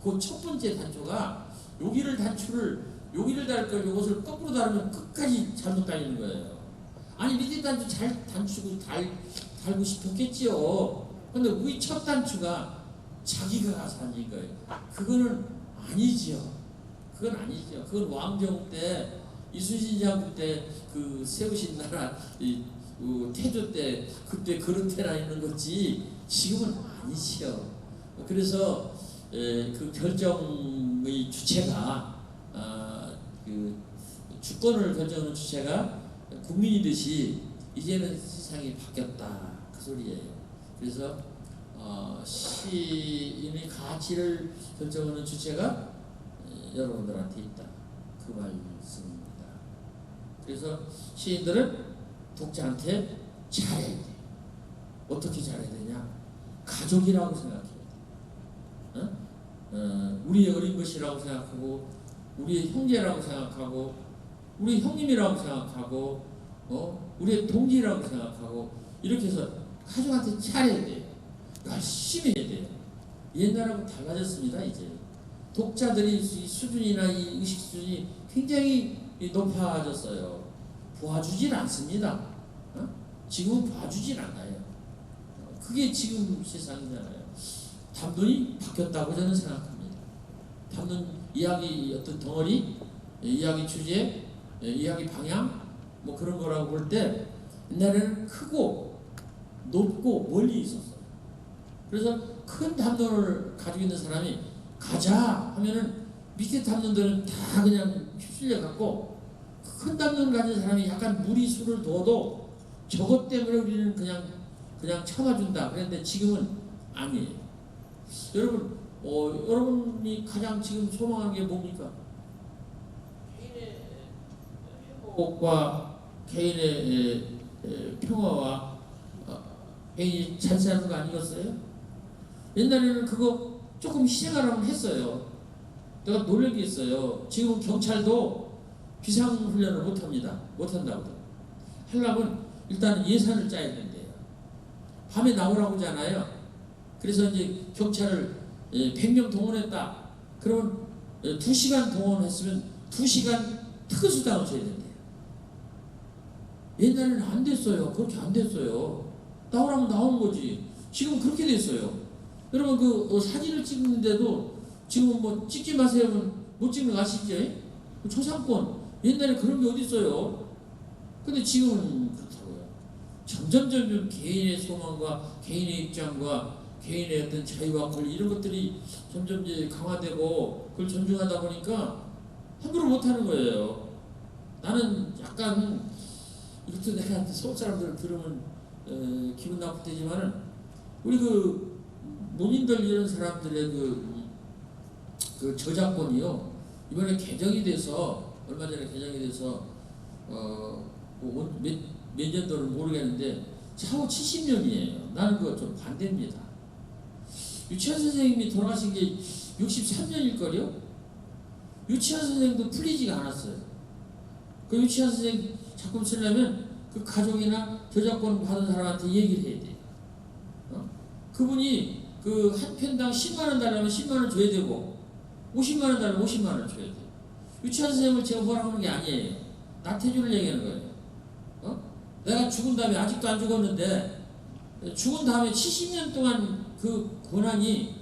S3: 그 첫 번째 단초가 여기를 달 걸 이것을 거꾸로 다르면 끝까지 잘못 달리는 거예요. 아니 밑에 단추 잘 단추고 달고 싶었겠지요. 근데 우리 첫 단추가 자기가 가서 앉은 거예요. 그거는 아니지요. 그건 아니죠. 그건 왕정 때 이순신 장군 때 그 세우신 나라 태조 때 그때 그런 때나 있는 거지 지금은 아니지요. 그래서 그 결정의 주체가 그 주권을 결정하는 주체가 국민이듯이 이제는 세상이 바뀌었다 그 소리예요. 그래서 시인의 가치를 결정하는 주체가 여러분들한테 있다 그 말씀입니다. 그래서 시인들은 독자한테 잘해야 돼. 어떻게 잘해야 되냐? 가족이라고 생각해야 돼. 우리의 어린 것이라고 생각하고 우리의 형제라고 생각하고 우리 형님이라고 생각하고 우리의 동지라고 생각하고 이렇게 해서 가족한테 잘해야 돼요. 열심히 해야 돼요. 옛날하고 달라졌습니다. 이제 독자들이 수준이나 이 의식 수준이 굉장히 높아졌어요. 보아주질 않습니다. 지금은 봐주질 않아요. 그게 지금 세상이잖아요. 담론이 바뀌었다고 저는 생각합니다. 담론 이야기 어떤 덩어리, 이야기 주제, 이야기 방향 뭐 그런 거라고 볼 때 옛날에는 크고 높고 멀리 있었어요. 그래서 큰 담론을 가지고 있는 사람이 가자 하면은 밑에 담론들은 다 그냥 휩쓸려 갖고 큰 담론을 가진 사람이 약간 무리수를 둬도 저것 때문에 우리는 그냥 참아준다. 그런데 지금은 아니에요. 여러분, 여러분이 가장 지금 소망하는 게 뭡니까? 개인의 행복과 개인의 평화와 개인이 잘 사는 거 아니겠어요? 옛날에는 그거 조금 희생하라고 했어요. 내가 노력이 있어요. 지금은 경찰도 비상훈련을 못합니다. 못한다고. 하려면 일단 예산을 짜야 된대요. 밤에 나오라고 하잖아요. 그래서 이제 경찰을 100명 동원했다. 그러면 2시간 동원했으면 2시간 특수당을 줘야 된대요. 옛날에는 안 됐어요. 그렇게 안 됐어요. 나오라면 나오는 거지. 지금 그렇게 됐어요. 여러분 그 사진을 찍는데도 지금 뭐 찍지 마세요. 못 찍는 거 아시죠? 그 초상권. 옛날에 그런 게 어디 있어요? 근데 지금은 그렇다고요. 점점 개인의 소망과 개인의 입장과 개인의 어떤 자유와 권리 이런 것들이 점점 이제 강화되고 그걸 존중하다 보니까 함부로 못하는 거예요. 나는 약간 이것도 내가 서울 사람들 들으면 기분 나쁠 테지만은 우리 그 농인들 이런 사람들의 그 저작권이요 이번에 개정이 돼서 얼마 전에 개정이 돼서 몇 년도는 모르겠는데 차후 70년이에요. 나는 그거 좀 반대입니다. 유치원 선생님이 돌아가신 게 63년일걸요? 유치원 선생님도 풀리지가 않았어요. 그 유치원 선생님 작품 쓰려면 그 가족이나 저작권 받은 사람한테 얘기를 해야 돼요. 그분이 그 한 편당 10만원 달라면 10만원 줘야 되고 50만원 달라면 50만원 줘야 돼요. 유치원 선생님을 제가 뭐라고 하는 게 아니에요. 나태주를 얘기하는 거예요. 내가 죽은 다음에 아직도 안 죽었는데 죽은 다음에 70년 동안 그 권한이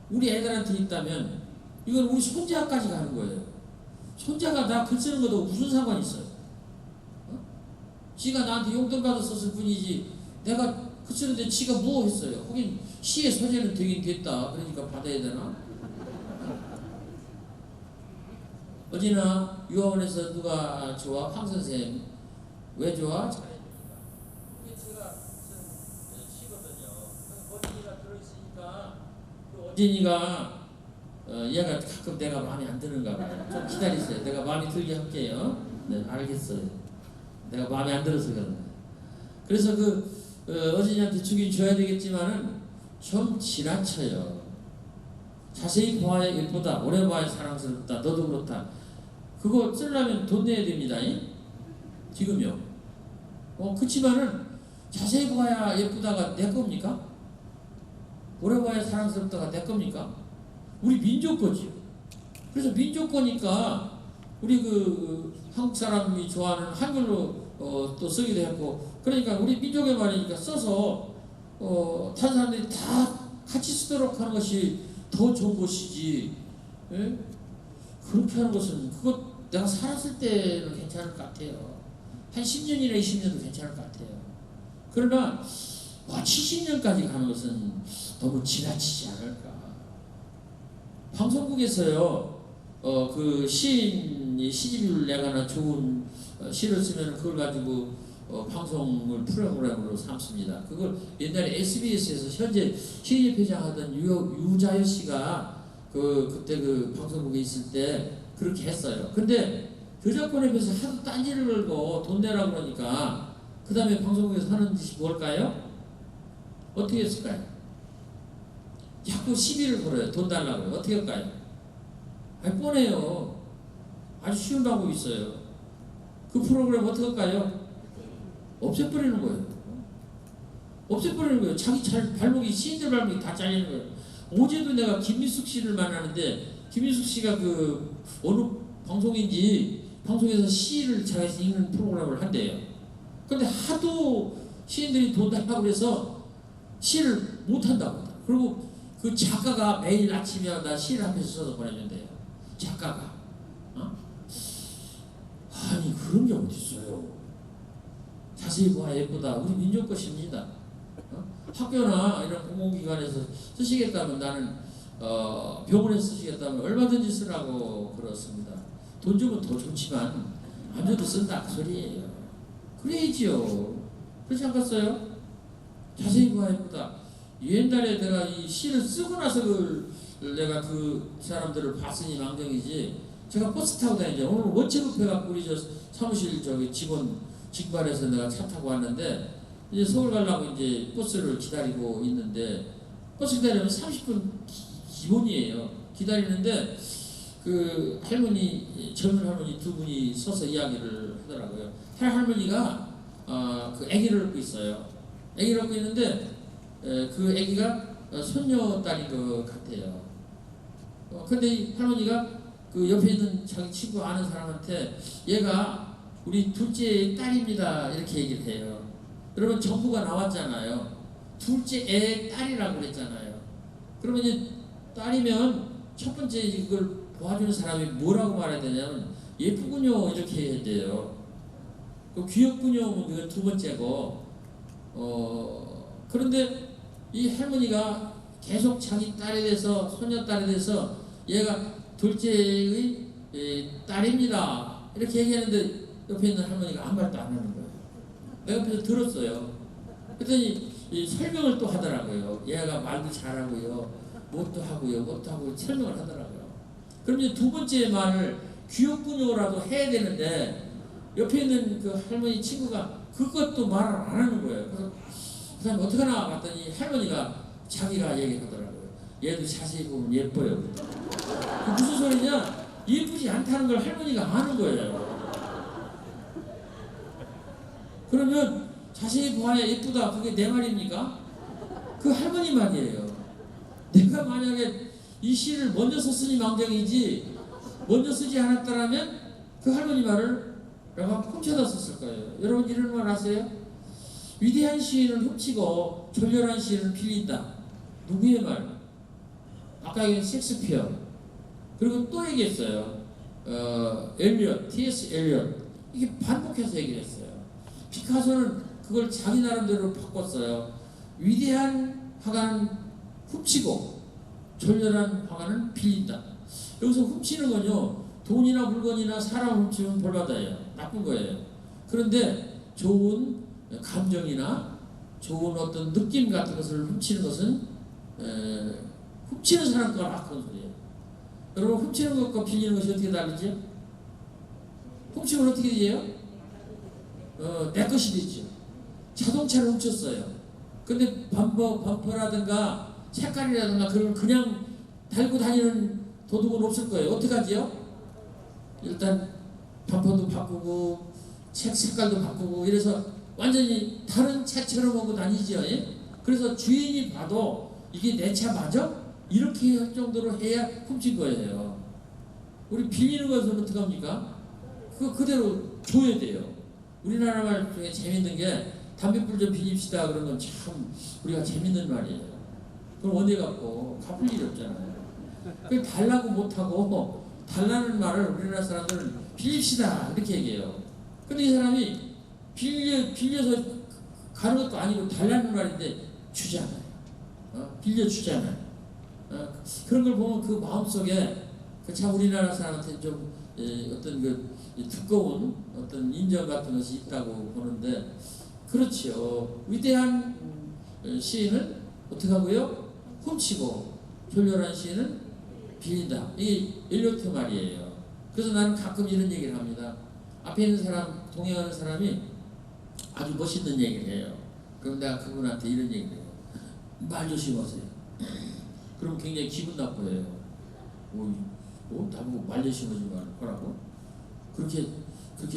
S3: 우리 애들한테 있다면 이건 우리 손자까지 가는 거예요. 손자가 나 글 쓰는 것도 무슨 상관이 있어요? 지가 나한테 용돈 받아 썼을 뿐이지 내가 글 쓰는데 지가 뭐 했어요? 거긴 시의 소재는 되긴 됐다. 그러니까 받아야 되나? 어제나 유아원에서 누가 좋아? 황 선생님 왜 좋아? 그게 제가 쓴 시거든요. 어진이가 들어있으니까 그 어진이가 얘가 가끔 내가 마음에 안 드는가 봐요. 좀 기다리세요. 내가 마음에 들게 할게요. 네, 알겠어요. 내가 마음에 안 들어서 그런 거예요. 그래서 어진이한테 주긴 줘야 되겠지만은 좀 지나쳐요. 자세히 보아야 예쁘다. 오래 봐야 사랑스럽다. 너도 그렇다. 그거 쓰려면 돈 내야 됩니다. 지금요. 그치만은 자세히 보아야 예쁘다가 내 겁니까? 오래 봐야 사랑스럽다가 내 겁니까? 우리 민족 거지요. 그래서 민족 거니까 우리 한국 사람이 좋아하는 한글로 또 쓰기도 했고 그러니까 우리 민족의 말이니까 써서 다른 사람들이 다 같이 쓰도록 하는 것이 더 좋은 것이지. 예? 그렇게 하는 것은 그거 내가 살았을 때는 괜찮을 것 같아요. 한 10년이나 20년도 괜찮을 것 같아요. 그러나 70년까지 가는 것은 너무 지나치지 않을까. 방송국에서요 그 시인이 시집을 내거나 좋은 시를 쓰면 그걸 가지고 방송을 프로그램으로 삼습니다. 그걸 옛날에 SBS에서 현재 시인협회장 하던 유자여 씨가 그때 그 방송국에 있을 때 그렇게 했어요. 근데 저작권에 비해서 하도 딴지를 걸고 돈 내라고 그러니까 그 다음에 방송국에서 하는 짓이 뭘까요? 어떻게 했을까요? 자꾸 시비를 걸어요. 돈 달라고 해요. 어떻게 할까요? 아니 뻔해요. 아주 쉬운 방법이 있어요. 그 프로그램 어떻게 할까요? 없애버리는 거예요. 없애버리는 거예요. 자기 발목이 시인들 발목이 다 잘리는 거예요. 어제도 내가 김미숙 씨를 만나는데 김미숙 씨가 그 어느 방송에서 시를 자기가 읽는 프로그램을 한대요. 근데 하도 시인들이 돈 달라고 그래서 시를 못 한다고 하더라고요. 그리고 그 작가가 매일 아침에 나 시를 한 편씩 써서 보내준대요. 작가가. 아니 그런 게 어디 있어요. 자세히 보아 예쁘다. 우리 민족 것입니다. 학교나 이런 공공기관에서 쓰시겠다면 나는 병원에 쓰시겠다면 얼마든지 쓰라고 그렇습니다. 돈 주면 더 좋지만 안 줘도 쓴다 그 소리예요. 그래야지요. 그렇지 않겠어요? 자세히 보아 예쁘다. 옛날에 내가 이 시를 쓰고 나서 내가 그 사람들을 봤으니 망정이지. 제가 버스 타고 다니죠. 오늘 원체급해 갖고 우리 저 사무실 직원 직관에서 내가 차 타고 왔는데 이제 서울 가려고 이제 버스를 기다리고 있는데 버스 기다리면 30분 기본이에요. 기다리는데 그 할머니 젊은 할머니 두 분이 서서 이야기를 하더라고요. 할머니가 그 아기를 얻고 있어요. 아기를 얻고 있는데 그 아기가 손녀 딸인 것 같아요. 근데 이 할머니가 그 옆에 있는 자기 친구 아는 사람한테 얘가 우리 둘째 딸입니다 이렇게 얘기를 해요. 그러면 정부가 나왔잖아요. 둘째 애 딸이라고 그랬잖아요. 그러면 이제 딸이면 첫 번째 이걸 도와주는 사람이 뭐라고 말해야 되냐면 예쁘군요 이렇게 해야 돼요. 그 귀엽군요 이건 두 번째고 그런데 이 할머니가 계속 자기 딸에 대해서 손녀딸에 대해서 얘가 둘째의 딸입니다 이렇게 얘기하는데 옆에 있는 할머니가 아무 말도 안 하는 거예요. 내가 옆에서 들었어요. 그랬더니 이 설명을 또 하더라고요. 얘가 말도 잘하고요. 뭣도 하고요. 설명을 하더라고요. 그럼 이제 두 번째 말을 귀엽군요라도 해야 되는데 옆에 있는 그 할머니 친구가 그것도 말을 안 하는 거예요. 그래서 그 사람이 어떻게 하나 봤더니 할머니가 자기가 얘기하더라고요. 얘도 자세히 보면 예뻐요. 그 무슨 소리냐? 예쁘지 않다는 걸 할머니가 아는 거예요. 그러면 자세히 보아야 예쁘다. 그게 내 말입니까? 그 할머니 말이에요. 내가 만약에 이 시를 먼저 썼으니 망정이지 먼저 쓰지 않았더라면 그 할머니 말을 내가 훔쳐다 썼을 거예요. 여러분 이런 말 아세요? 위대한 시인은 훔치고 졸렬한 시인은 빌린다. 누구의 말? 아까 얘기한 셰익스피어. 그리고 또 얘기했어요. 엘리엇, T.S. 엘리엇. 이게 반복해서 얘기했어요. 피카소는 그걸 자기 나름대로 바꿨어요. 위대한 화가는 훔치고 졸렬한 화가는 빌린다. 여기서 훔치는 건요, 돈이나 물건이나 사람 훔치면 벌받아요. 나쁜 거예요. 그런데 좋은 감정이나 좋은 어떤 느낌 같은 것을 훔치는 것은 훔치는 사람 거랑 악한 소리예요. 여러분 훔치는 것과 빌리는 것이 어떻게 다르죠? 훔치면 어떻게 돼요? 내 것이 되죠. 자동차를 훔쳤어요. 근데 범퍼라든가 색깔이라든가 그런 그냥 달고 다니는 도둑은 없을 거예요. 어떻게 하지요? 일단 범퍼도 바꾸고 색깔도 바꾸고 이래서 완전히 다른 차처럼 하고 다니죠. 예? 그래서 주인이 봐도 이게 내 차 맞아? 이렇게 할 정도로 해야 훔친 거예요. 우리 빌리는 것은 어떻게 합니까? 그거 그대로 줘야 돼요. 우리나라 말 중에 재밌는 게 담배불 좀 빌립시다 그런 건 참 우리가 재밌는 말이에요. 그럼 언제 갚고? 갚을 일이 없잖아요. 그 달라고 못하고 달라는 말을 우리나라 사람들은 빌립시다 이렇게 얘기해요. 근데 이 사람이 빌려서 가는 것도 아니고 달라는 말인데 주잖아요. 빌려주잖아요. 그런 걸 보면 그 마음속에 참 우리나라 사람한테 좀 어떤 그 두꺼운 어떤 인정 같은 것이 있다고 보는데 그렇죠. 위대한 시인은 어떻게 하고요? 훔치고 졸렬한 시인은 빌린다. 이게 엘리어트 말이에요. 그래서 나는 가끔 이런 얘기를 합니다. 앞에 있는 사람, 동행하는 사람이 아주 멋있는 얘기를 해요. 그럼 내가 그분한테 이런 얘기를 해요. 말 조심하세요. 그럼 굉장히 기분 나빠요. 나보고 말 조심하지 말라고? 그렇게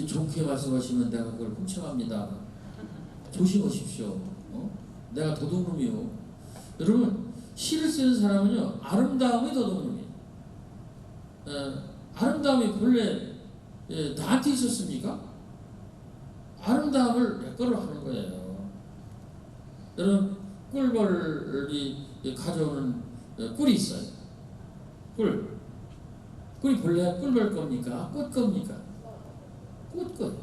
S3: 좋게 말씀하시면 내가 그걸 훔쳐갑니다. 조심하십시오. 내가 도둑놈이요. 여러분 시를 쓰는 사람은요 아름다움이 도둑놈이에요. 아름다움이 본래 나한테 있었습니까? 아름다움을 내 거로 하는 거예요. 여러분 꿀벌이 가져오는 꿀이 있어요. 꿀이 본래 꿀벌 겁니까? 꽃 겁니까? 꽃 거예요.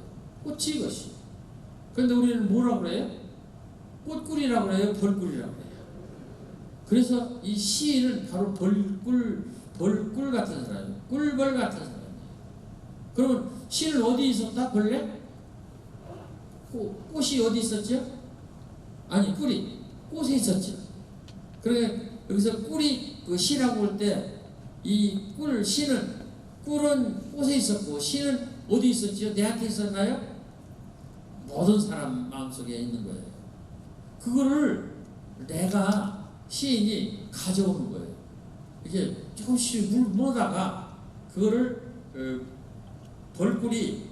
S3: 꽃이 이것이. 그런데 우리는 뭐라고 그래요? 꽃꿀이라고 그래요? 벌꿀이라고 그래요? 그래서 이 시인은 바로 벌꿀 같은 사람이에요. 꿀벌 같은 사람이에요. 그러면 시는 어디 있었다? 벌레? 꽃이 어디 있었죠? 아니 꿀이 꽃에 있었죠. 그러니까 여기서 꿀이 그 시라고 할 때 이 꿀은 꽃에 있었고 시는 어디 있었죠? 내한테 있었나요? 모든 사람 마음속에 있는 거예요. 그거를 내가 시인이 가져오는 거예요. 이렇게 조금씩 물어다가 그거를 꿀벌이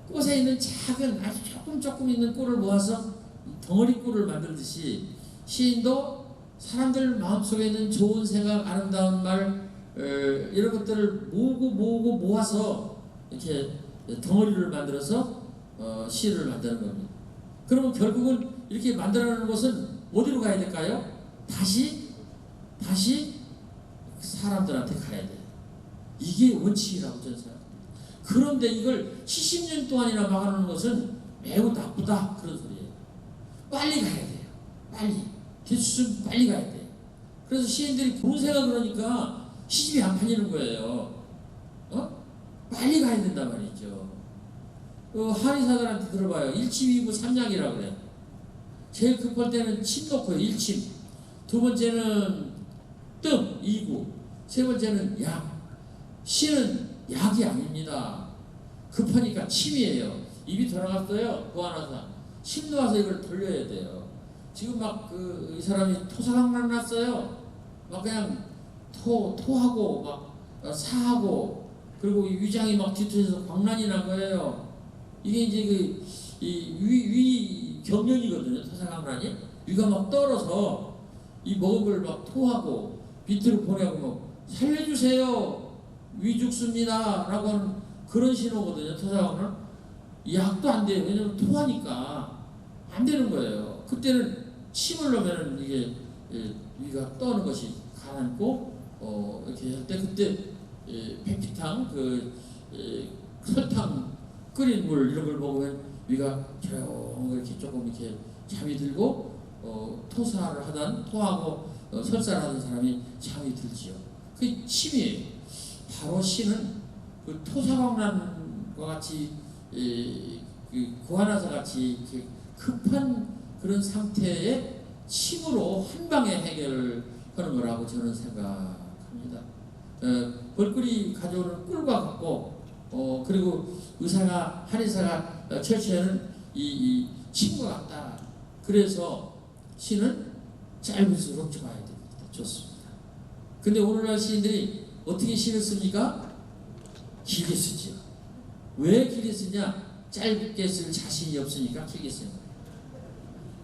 S3: 꽃에 있는 작은 아주 조금 있는 꿀을 모아서 덩어리 꿀을 만들듯이 시인도 사람들 마음속에 있는 좋은 생각, 아름다운 말 이런 것들을 모아서 이렇게 덩어리를 만들어서 시를 만드는 겁니다. 그러면 결국은 이렇게 만들어내는 것은 어디로 가야 될까요? 다시 사람들한테 가야 돼요. 이게 원칙이라고 저는 생각합니다. 그런데 이걸 70년 동안이나 막아놓는 것은 매우 나쁘다 그런 소리예요. 빨리 가야 돼요. 대충 빨리 가야 돼요. 그래서 시인들이 본세가 그러니까 시집이 안 팔리는 거예요. 빨리 가야 된단 말이죠. 한의사들한테 들어봐요. 1침, 2부, 3약이라고 그래요. 제일 급할 때는 침 놓고요. 1침. 두 번째는 뜸, 2구. 세 번째는 약. 신은 약이 아닙니다. 급하니까 침이에요. 입이 돌아갔어요. 보안하사. 침 놓아서 이걸 돌려야 돼요. 지금 막 이 사람이 토사강난 났어요. 막 그냥 토하고 막 사하고 그리고 이 위장이 막 뒤틀려서 광난이 난 거예요. 이게 이제 위 경련이거든요. 토사강난이 위가 막 떨어서 이 먹은 걸 막 토하고 밑으로 보내고 뭐 살려주세요 위 죽습니다 라고 하는 그런 신호거든요. 토사강난 약도 안 돼요. 왜냐면 토하니까 안 되는 거예요. 그때는 침을 넣으면 이게 위가 떠는 것이 가라앉고 이렇게 할 때 그때 백피탕 설탕 끓인 물 이런 걸 먹으면 위가 조용 이렇게 조금 이렇게 잠이 들고 토사를 하던 토하고 설사를 하던 사람이 잠이 들지요. 그 침이에요. 바로 신은 그 토사광난과 같이 그 고아나사 같이 이렇게 급한 그런 상태에 침으로 한 방에 해결하는 거라고 저는 생각합니다. 벌꿀이 가져오는 꿀과 같고 그리고 한의사가 철치하는 이 침과 같다. 그래서 시는 짧을수록 좋아야 됩니다. 좋습니다. 근데 오늘날 시인들이 어떻게 시를 씁니까? 길게 쓰죠. 왜 길게 쓰냐? 짧게 쓸 자신이 없으니까 길게 쓰는 거예요.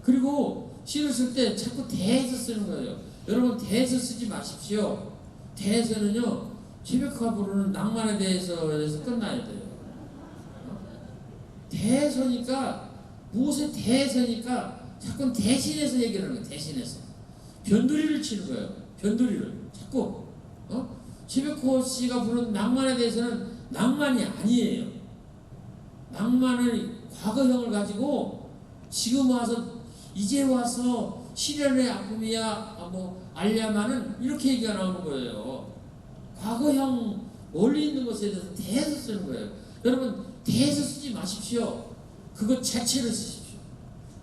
S3: 그리고 시를 쓸 때 자꾸 대해서 쓰는 거예요. 여러분 대해서 쓰지 마십시오. 대해서는요 최백호가 부르는 낭만에 대해서 끝나야 돼요. 대해서니까 무엇에 대해서니까 자꾸 대신해서 얘기를 하는 거예요. 대신해서 변두리를 치는 거예요. 변두리를 자꾸 최백호 씨가 부른 낭만에 대해서는 낭만이 아니에요. 낭만의 과거형을 가지고 지금 와서 이제 와서 시련의 아픔이야 뭐 알야마는 이렇게 얘기가 나오는 거예요. 과거형 멀리 있는 것에 대해서 대해서 쓰는 거예요. 여러분 대해서 쓰지 마십시오. 그것 자체를 쓰십시오.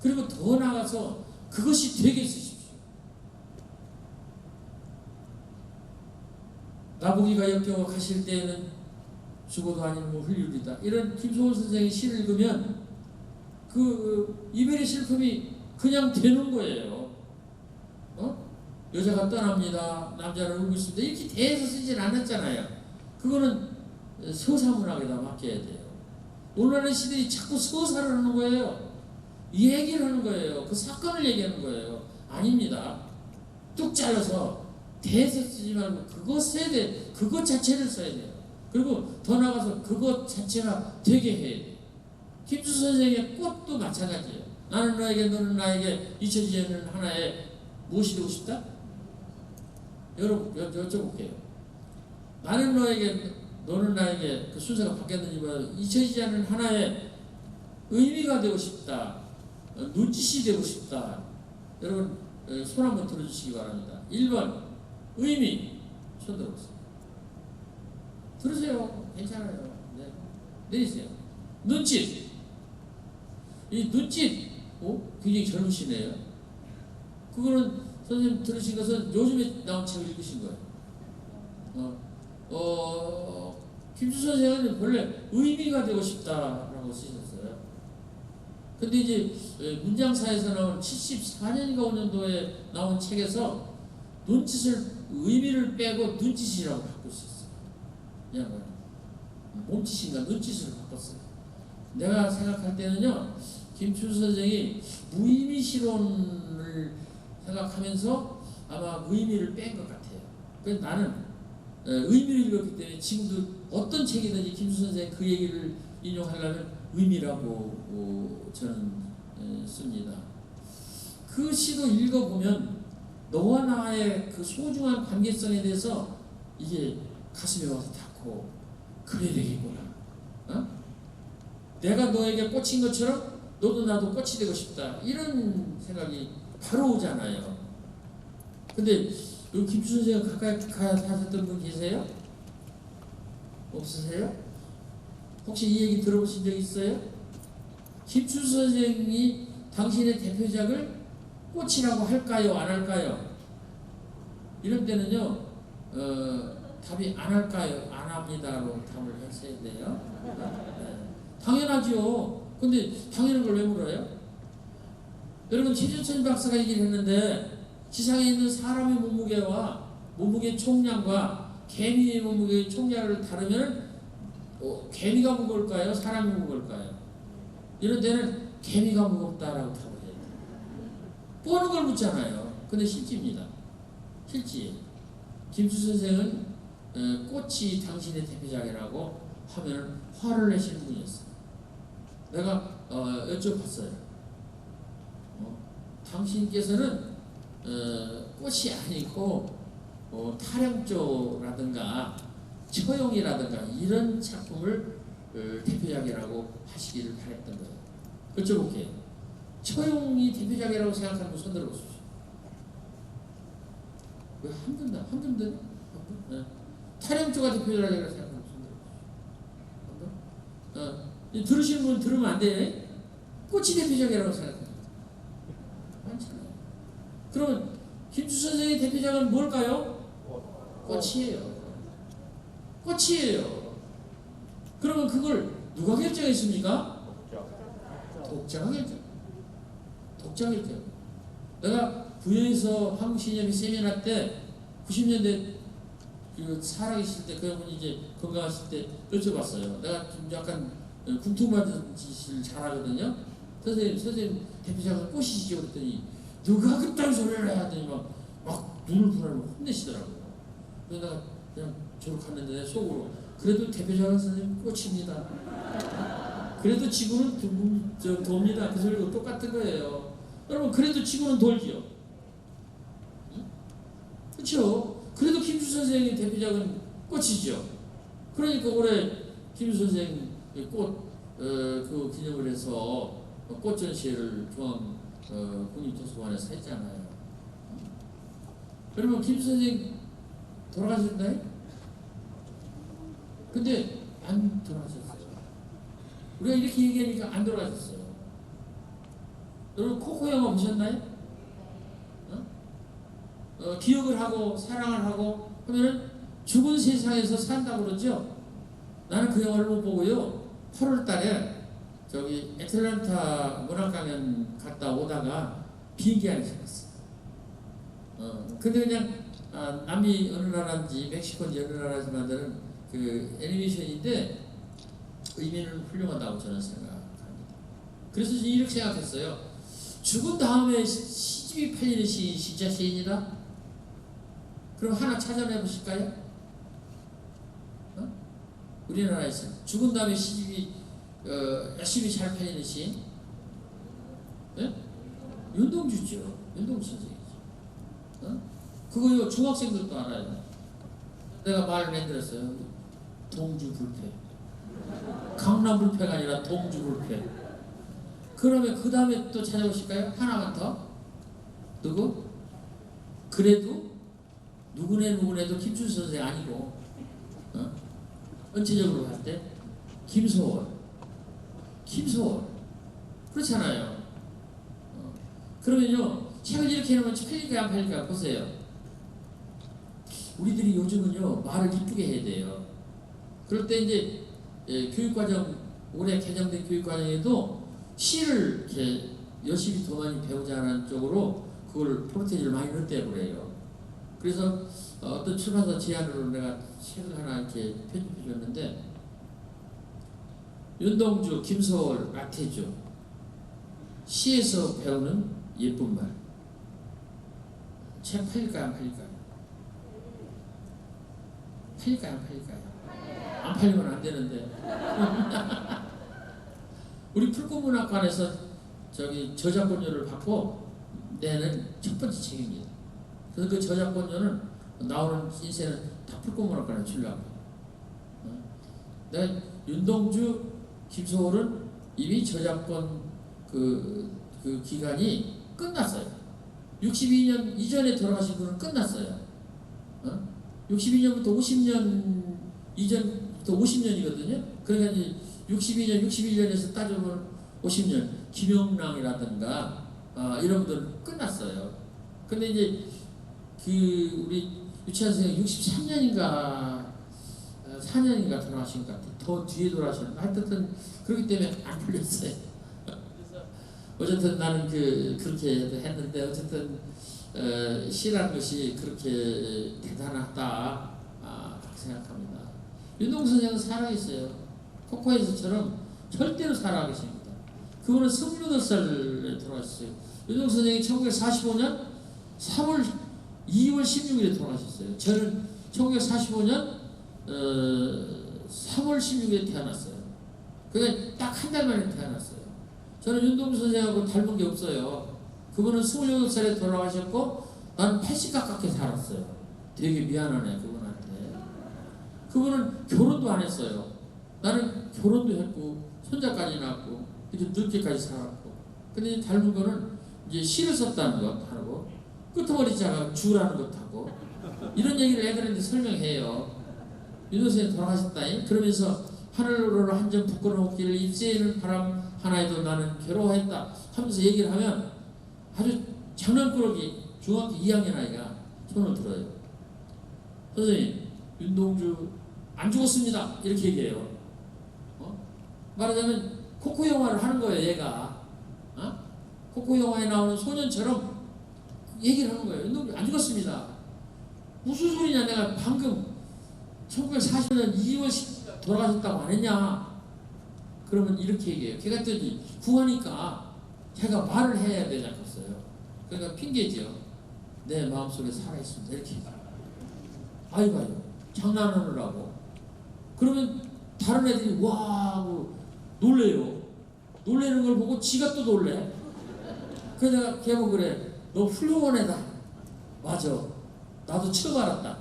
S3: 그리고 더 나아가서 그것이 되게 쓰십시오. 나보기가 역겨워 가실 때에는 죽어도 아니면 훌륭이다. 이런 김소월 선생의 시를 읽으면 그 이별의 슬픔이 그냥 되는 거예요. 여자가 떠납니다. 남자를 울고 있습니다. 이렇게 대해서 쓰진 않았잖아요. 그거는 서사문학에다 맡겨야 돼요. 오늘날 시들이 자꾸 서사를 하는 거예요. 얘기를 하는 거예요. 그 사건을 얘기하는 거예요. 아닙니다. 뚝 잘라서 대해서 쓰지 말고 그것 써야 돼. 그것 자체를 써야 돼요. 그리고 더 나아가서 그것 자체가 되게 해야 돼요. 김수 선생의 꽃도 마찬가지예요. 나는 너에게 너는 나에게 잊혀지지 않는 하나의 무엇이 되고 싶다? 여러분 여쭤볼게요. 나는 너에게 너는 나에게 그 순서가 바뀌었는지만 잊혀지지 않는 하나의 의미가 되고 싶다. 눈짓이 되고 싶다. 여러분 손 한번 들어주시기 바랍니다. 1번 의미 손 들어보세요. 들으세요. 괜찮아요. 네. 내리세요. 눈짓. 이 눈짓 굉장히 젊으시네요. 그거는 선생님 들으신 것은 요즘에 나온 책을 읽으신 거예요. 김수 선생은 본래 의미가 되고 싶다라고 쓰셨어요. 근데 이제 문장사에서 나온 74년인가 5년도에 나온 책에서 눈짓을 의미를 빼고 눈짓이라고 바꿨었어요. 그냥 몸짓인가 눈짓으로 바꿨어요. 내가 생각할 때는요, 김춘수 선생이 무의미시론을 생각하면서 아마 의미를 뺀 것 같아요. 그래서 나는 의미를 읽었기 때문에 지금도 어떤 책이든지 김춘수 선생 그 얘기를 인용하려면 의미라고 저는 씁니다. 그 시도 읽어보면 너와 나의 그 소중한 관계성에 대해서 이게 가슴에 와서 닿고 그래야 되겠구나. 내가 너에게 꽂힌 것처럼 너도 나도 꽃이 되고 싶다. 이런 생각이 바로 오잖아요. 근데 여기 김춘수 선생님 가까이 가셨던 분 계세요? 없으세요? 혹시 이 얘기 들어보신 적 있어요? 김춘수 선생이 당신의 대표작을 꽃이라고 할까요? 안 할까요? 이런 때는요, 답이 안 할까요? 안 합니다로 답을 했어야 돼요. 네. 당연하죠. 근데 당연한 걸 왜 물어요? 여러분, 최준천 박사가 얘기를 했는데 지상에 있는 사람의 몸무게와 몸무게 총량과 개미의 몸무게의 총량을 다르면 개미가 무거울까요? 사람이 무거울까요? 이런 데는 개미가 무겁다라고 답을 해요. 뻔한 걸 묻잖아요. 근데 실지입니다. 실지. 김수 선생은 꽃이 당신의 대표작이라고 하면 화를 내시는 분이었어요. 내가 여쭤봤어요. 당신께서는 꽃이 아니고 타령조라든가 처용이라든가 이런 작품을 대표작이라고 하시기를 바랬던 거예요. 여쭤볼게요. 처용이 대표작이라고 생각하는 분 손 들어보십시오. 왜 한 분도? 네. 타령조가 대표작이라고 생각하는 분 손 들어보십시오. 들으시는 분 들으면 안 돼. 꽃이 대표작이라고 생각합니다. 많잖아요. 그러면 김수 선생의 대표작은 뭘까요? 꽃이에요. 꽃이에요. 그러면 그걸 누가 결정했습니까? 독자가 결정. 독자가 결정. 내가 부여에서 한국시인협회 세미나 때 90년대 그 살아계실 때 그분이 이제 건강하실 때 여쭤봤어요. 내가 좀 약간 궁통받은 짓을 잘하거든요. 선생님 대표작은 꽃이시죠? 그랬더니 누가 그딴 소리를 해야 하더니 막 눈을 부라고 혼내시더라고요. 그래서 내가 그냥 졸업했는데 속으로 그래도 대표작은 선생님 꽃입니다. 그래도 지구는 돕니다. 그 소리가 똑같은 거예요. 여러분, 그래도 지구는 돌지요. 응? 그렇죠? 그래도 김수 선생의 대표작은 꽃이죠. 그러니까 올해 김수 선생 그 기념을 해서 꽃 전시회를 중앙 국립도서관에서 했잖아요. 여러분, 김수 선생 돌아가셨나요? 근데 안 돌아가셨어요. 우리가 이렇게 얘기하니까 안 돌아가셨어요. 여러분, 코코 영화 보셨나요? 기억을 하고 사랑을 하고 하면은 죽은 세상에서 산다고 그러죠. 나는 그 영화를 못 보고요. 8월 달에 저기 애틀랜타 문학강연 갔다 오다가 비행기 안에서 봤어요. 근데 그냥 남미 어느 나라인지 멕시코인지 어느 나라에서 만드는 그 애니메이션인데 의미는 훌륭하다고 저는 생각합니다. 그래서 이렇게 생각했어요. 죽은 다음에 시집이 팔리는 시인 진짜 시인이다? 그럼 하나 찾아내 보실까요? 우리나라에서 죽은 다음에 시집이 열심히 잘 팔리는 시인? 네? 윤동주죠. 윤동주 선생이죠. 그거요, 중학생들도 알아요. 내가 말을 만들었어요. 동주불패. 강남불패가 아니라 동주불패. 그러면 그 다음에 또 찾아보실까요? 하나만 더. 누구? 그래도 누구네도 김춘수 선생 아니고 전체적으로 봤을 때 김소월. 그렇잖아요. 그러면요, 책을 이렇게 해놓으면 팔릴까요 안 팔릴까요? 보세요. 우리들이 요즘은요, 말을 이쁘게 해야 돼요. 그럴 때 이제 교육과정, 올해 개정된 교육과정에도 시를 이렇게 열심히 더 많이 배우자는 쪽으로 그걸 프로테이지를 많이 넣었대요. 그래요. 그래서 어떤 출판사 제안으로 내가 책을 하나 이렇게 편집해 줬는데, 윤동주, 김소월, 나태주 시에서 배우는 예쁜 말. 책 팔릴까요 안 팔릴까요? 팔릴까요 안 팔릴까요? 안 팔리면 안 되는데. 우리 풀꽃문학관에서 저기 저작권료를 받고 내는 첫 번째 책입니다. 그래서 그 저작권료는 나오는 인쇄는 다 풀꽃문학관에 주려고. 내가 윤동주, 김소월은 이미 저작권 그 기간이 끝났어요. 62년 이전에 돌아가신 분은 끝났어요. 62년부터 50년 이전 또 50년이거든요. 그러니까 이제 62년, 61년에서 따져보면 50년. 김영랑이라든가 이런 분들은 끝났어요. 근데 이제 그 우리 유치한 선생님 63년인가 4년인가 돌아가신 것 같아요. 더 뒤에 돌아가셨는데 하여튼 그렇기 때문에 안 풀렸어요. 그래서 어쨌든 나는 그렇게 했는데 어쨌든 시라는 것이 그렇게 대단하다 그렇게 생각합니다. 윤동 선생은 살아있어요. 코코에서처럼 절대로 살아계십니다. 그분은 28살에 돌아가셨어요. 윤동 선생이 1945년 2월 16일에 돌아가셨어요. 저는 1945년 3월 16일에 태어났어요. 그게 딱 한 달 만에 태어났어요. 저는 윤동 선생하고 닮은 게 없어요. 그분은 28살에 돌아가셨고 나는 80 가깝게 살았어요. 되게 미안하네 그분한테. 그분은 결혼도 안 했어요. 나는 결혼도 했고 손자까지 낳았고 이렇게 늦게까지 살았고. 근데 닮은 거는 이제 시를 썼다는 것 하고 끄트머리 자가 주라는 것하고 이런 얘기를 애들한테 설명해요. 윤동 선생님 돌아가셨다니. 그러면서 하늘으로 한 점 부끄러웠기를 입새에는 바람 하나에도 나는 괴로워했다 하면서 얘기를 하면 아주 장난꾸러기 중학교 2학년 아이가 손을 들어요. 선생님 윤동주 안 죽었습니다 이렇게 얘기해요. 말하자면 코코 영화를 하는 거예요. 얘가 코코 영화에 나오는 소년처럼 얘기를 하는 거예요. 윤동주 안 죽었습니다. 무슨 소리냐. 내가 방금 1940년 2월 10일 돌아가셨다고 안 했냐. 그러면 이렇게 얘기해요. 걔가 또 구하니까 걔가 말을 해야 되지 않겠어요. 그러니까 핑계지요. 내 마음속에 살아있습니다 이렇게 아이고 장난하느라고. 그러면 다른 애들이 와 하고 놀래요. 놀래는 걸 보고 지가 또 놀래. 그래서 내가 걔 보고 그래. 너 훌륭한 애다. 맞아. 나도 처음 알았다.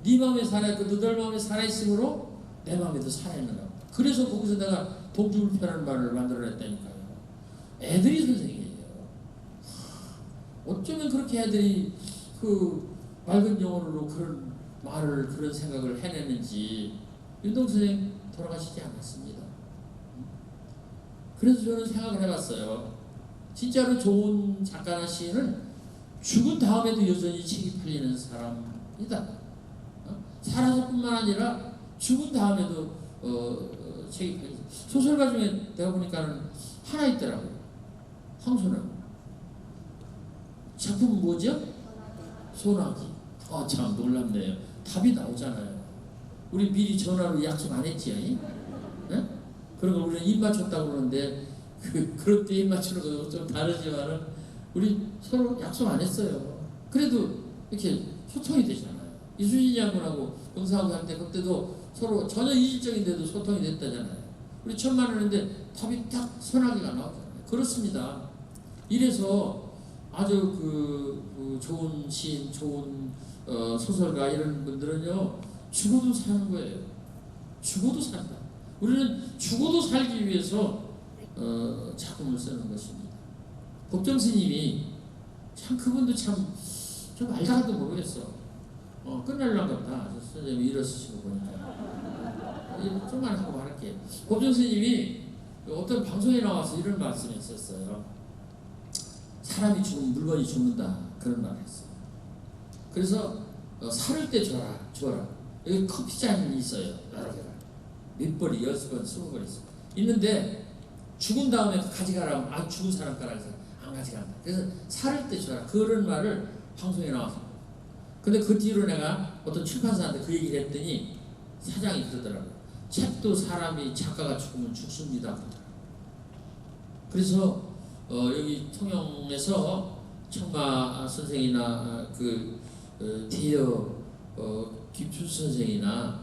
S3: 네 마음에 살아있고 너들 마음에 살아있으므로 내 마음에도 살아있는다. 그래서 거기서 내가 동주불편한 말을 만들어냈다니까요. 애들이 선생이에요. 어쩌면 그렇게 애들이 그 맑은 영혼으로 그런 말을 그런 생각을 해내는지. 윤동 선생 돌아가시지 않았습니다. 그래서 저는 생각을 해봤어요. 진짜로 좋은 작가나 시인은 죽은 다음에도 여전히 책이 팔리는 사람이다. 살아서뿐만 아니라 죽은 다음에도 책이 팔리는. 소설가 중에 내가 보니까는 하나 있더라고요. 황소나무. 작품은 뭐죠? 소나기. 참 놀랍네요. 답이 나오잖아요. 우리 미리 전화로 약속 안 했지? 네? 그런 걸 우리는 입 맞췄다고 그러는데 그럴 때 입 맞추는 거 좀 다르지만은 우리 서로 약속 안 했어요. 그래도 이렇게 소통이 되잖아요. 이수진 장군하고 영사하고 할 때 그때도 서로 전혀 이질적인데도 소통이 됐다잖아요. 우리 천만 원인데 답이 딱 소나기가 나왔잖아요. 그렇습니다. 이래서 아주 그 좋은 시인, 좋은 소설가 이런 분들은요 죽어도 사는 거예요. 죽어도 산다. 우리는 죽어도 살기 위해서 작품을 쓰는 것입니다. 법정 스님이 참 그분도 참 좀 알다가도 모르겠어. 끝날란 같다. 선생님이 일어서시고 보니까 좀만 하고 말할게요. 법정 스님이 어떤 방송에 나와서 이런 말씀을 했었어요. 사람이 죽으면 물건이 죽는다. 그런 말을 했어요. 그래서 살을 때 줘라. 여기 커피잔이 있어요. 여러 개가. 몇 벌이 10번, 20번 있어요. 있는데 죽은 다음에 가져가라면 죽은 사람 거라 해서 안 가져간다. 그래서 살을 때 줘라. 그런 말을 방송에 나와서. 근데 그 뒤로 내가 어떤 출판사한테 그 얘기를 했더니 사장이 그러더라고요. 책도 사람이 작가가 죽으면 죽습니다. 그래서 여기 통영에서 청마 선생이나 대여 김춘수 선생이나